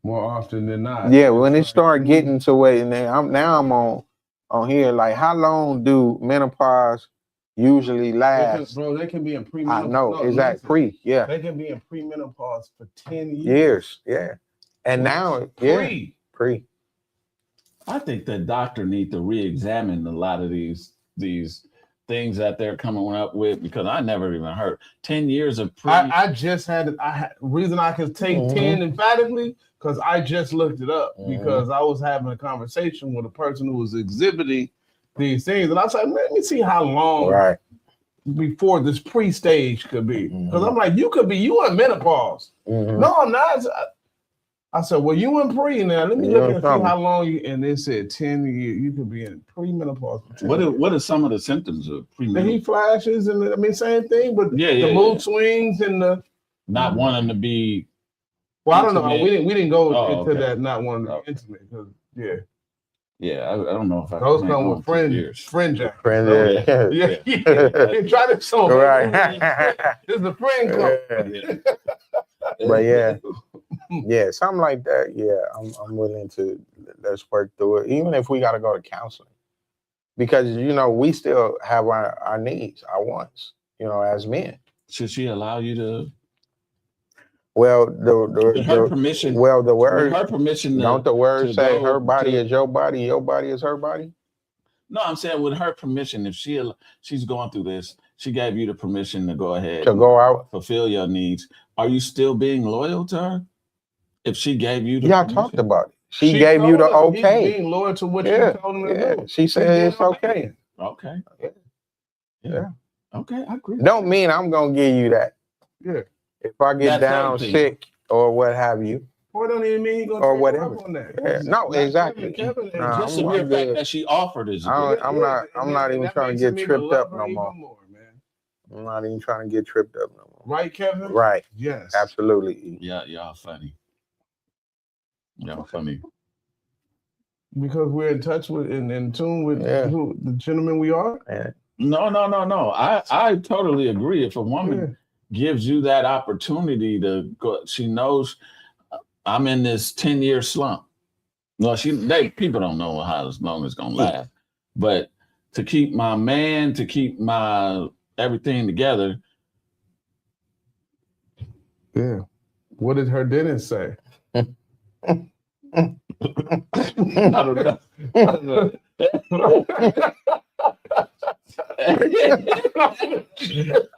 often than not. Yeah, when it start getting to where, and I'm on here, like how long do menopause usually last? Bro, they can be in premenopause. I know, exactly. Yeah. They can be in premenopause for 10 years. Yeah. And now, pre. I think the doctor need to re-examine a lot of these things that they're coming up with, because I never even heard 10 years of pre. I just had reason I could take 10 emphatically because I just looked it up because I was having a conversation with a person who was exhibiting these things, and I was like, let me see how long before this pre-stage could be, because I'm like, you in menopause. No, I'm not. I said, well, you in pre now. Let me look and see how long you. And they said 10 years. You could be in premenopause. What are some of the symptoms of premenopause? The heat flashes and same thing, but the mood swings and the not wanting to be. Well, I don't know. We didn't go into that. Not wanting to be intimate because Yeah, I don't know if I. Those come with friend jack. Yeah. You try to show me. Right. This is a friend club. But yeah, something like that. Yeah, I'm willing to let's work through it, even if we got to go to counseling, because we still have our needs, our wants, as men. Should she allow you to? Well, her permission. Well, the word. Her permission. Don't the word say her body is your body, your body is her body? No, I'm saying with her permission. If she's going through this, she gave you the permission to go ahead to go out, fulfill your needs. Are you still being loyal to her? If she gave you the permission? Talked about it. She gave you the okay. Being loyal to what you told him to do. She said it's okay. Okay. Yeah. Okay, I agree. Don't mean I'm gonna give you that. Yeah. If I get down sick or what have you. Well, don't even mean gonna or whatever. On that. Yeah. No, exactly. Kevin, just the mere fact that she offered is. I'm not even trying to get tripped up no more. I'm not even trying to get tripped up no more. Right, Kevin? Right. Yes. Absolutely. Yeah, y'all funny. Y'all funny. Because we're in touch with and in tune with who the gentleman we are? Yeah. No. I totally agree. If a woman gives you that opportunity to go, she knows I'm in this 10-year slump. No, people don't know how long it's gonna last. But to keep my man, to keep my everything together. Yeah. What did her dentist say? I don't know.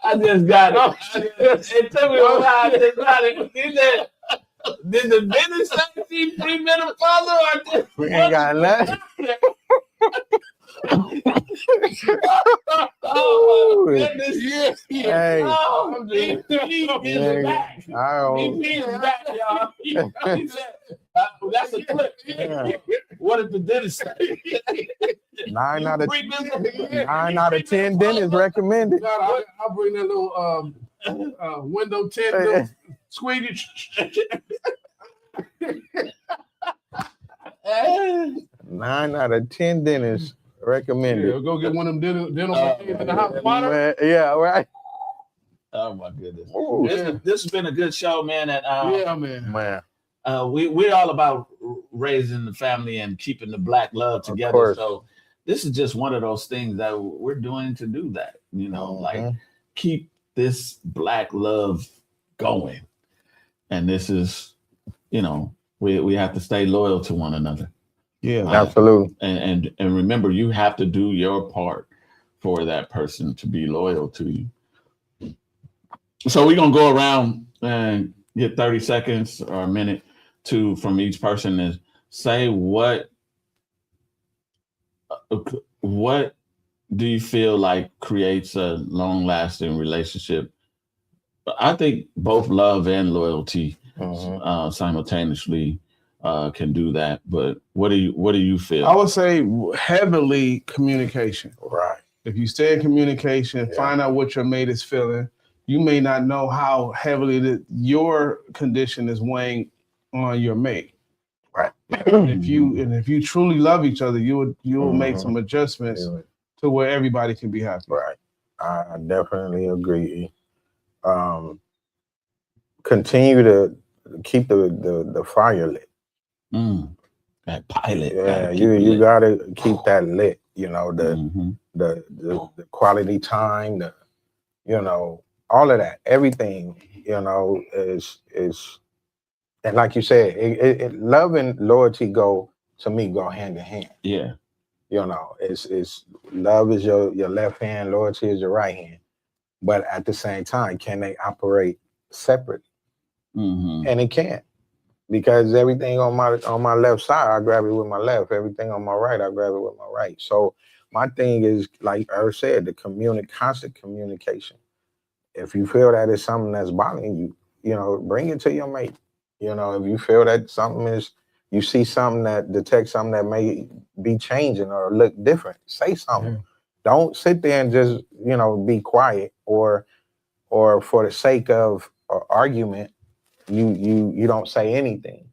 I just got it. It took me a while to got it. Did the dentist say 3-minute follow. We ain't got nothing. Oh my goodness! Hey. Oh, DP is back. Oh. DP is back, y'all. He said, that's a clip. Yeah. What did the dentist say? 9 out of 10 dentists recommended. I'll bring that little window tint, little squeegee. 9 out of 10 dentists recommended. Yeah, go get one of them dental in the house water. Yeah, right. Oh my goodness! Ooh, This has been a good show, man. And Yeah, man. man. we're all about raising the family and keeping the Black love together. course. So this is just one of those things that we're doing to do that. You know, like keep this Black love going. And this is, you know, we have to stay loyal to one another. Yeah, Absolutely. And remember, you have to do your part for that person to be loyal to you. So we're gonna go around and get 30 seconds or a minute from each person and say what do you feel like creates a long-lasting relationship? I think both love and loyalty simultaneously can do that. But what do you feel? I would say heavily communication. Right. If you stay in communication, find out what your mate is feeling. You may not know how heavily your condition is weighing on your mate. Right. If you truly love each other, you'll make some adjustments to where everybody can be happy. Right. I definitely agree. Continue to keep the fire lit. That pilot. Yeah, you gotta keep that lit. You know, the quality time, all of that, everything, is and like you said, love and loyalty go hand in hand. Yeah. It's love is your left hand, loyalty is your right hand. But at the same time, can they operate separately? And it can't, because everything on my left side, I grab it with my left. Everything on my right, I grab it with my right. So my thing is, like Irv said, the constant communication. If you feel that it's something that's bothering you, bring it to your mate. If you feel that you see something that detects something that may be changing or look different, say something. Don't sit there and just, be quiet or for the sake of argument, you don't say anything,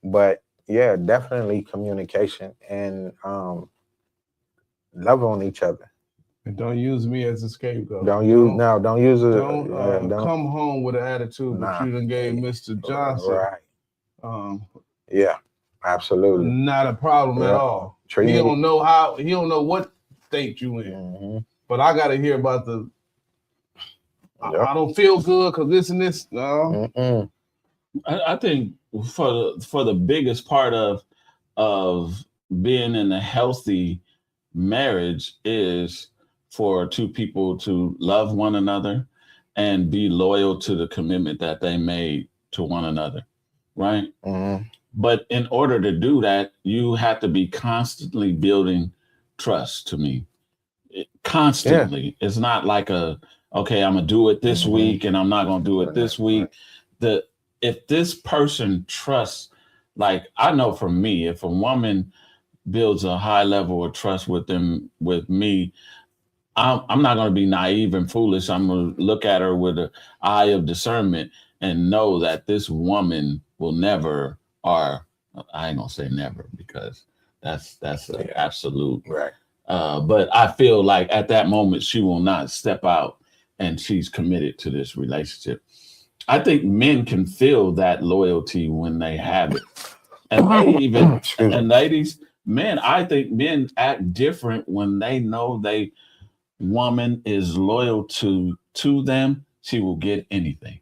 but yeah, definitely communication and love on each other. And don't use me as a scapegoat. Don't use it. Don't come home with an attitude that you done gave Mr. Johnson. Right. Yeah, absolutely. Not a problem at all. He don't know what state you in. But I gotta hear about I don't feel good because this and this. No. I think for the biggest part of being in a healthy marriage is for two people to love one another and be loyal to the commitment that they made to one another, right? But in order to do that, you have to be constantly building trust. To me, constantly. It's not like okay, I'm gonna do it this week and I'm not gonna do it this week. If this person trusts, like I know for me, if a woman builds a high level of trust with me, I'm not going to be naive and foolish. I'm going to look at her with an eye of discernment and know that this woman will never, or I ain't going to say never because that's an absolute. Right. But I feel like at that moment, she will not step out and she's committed to this relationship. I think men can feel that loyalty when they have it. And they even, and ladies, I think men act different when they know woman is loyal to them. She will get anything.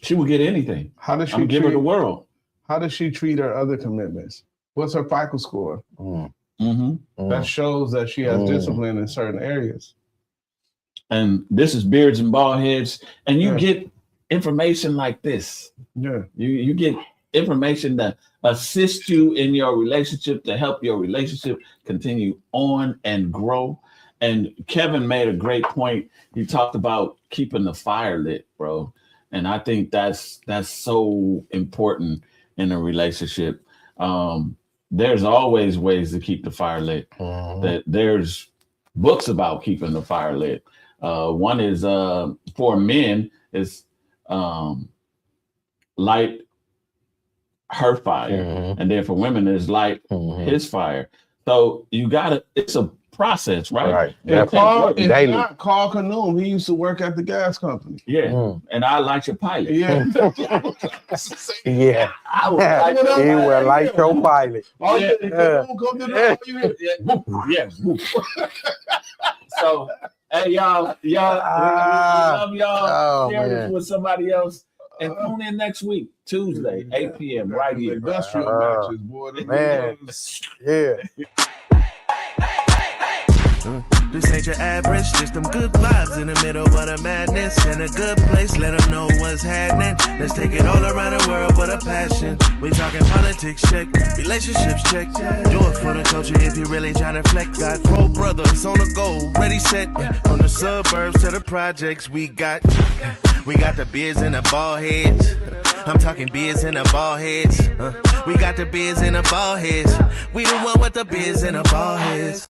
She will get anything. How does she give her the world? How does she treat her other commitments? What's her FICO score? That shows that she has discipline in certain areas. And this is Beards and Bald Heads, and you get information like this. Yeah, you get information to assist you in your relationship, to help your relationship continue on and grow. And Kevin made a great point. He talked about keeping the fire lit, bro. And I think that's so important in a relationship. There's always ways to keep the fire lit. That there's books about keeping the fire lit. One is for men is light her fire, and then for women is light his fire. So you gotta. It's a process, right? And Carl Canoom, he used to work at the gas company. Yeah, and I like your pilot. Yeah, yeah. I would like He will like your pilot. Oh, yeah. So, hey, y'all, we love y'all. Share this with somebody else. And tune in next week, Tuesday, 8 p.m. right here. Industrial matches, boy. Man, yeah. This ain't your average, just them good vibes in the middle of the madness. In a good place, let them know what's happening. Let's take it all around the world with a passion. We talking politics, check, relationships, check. Do it for the culture if you really trying to flex. Got 4 brothers on the go, ready, set. From the suburbs to the projects, we got the beers and the ball heads. I'm talking beers and the ball heads. We got the beers and the ball heads. We the one with the beers and the ball heads.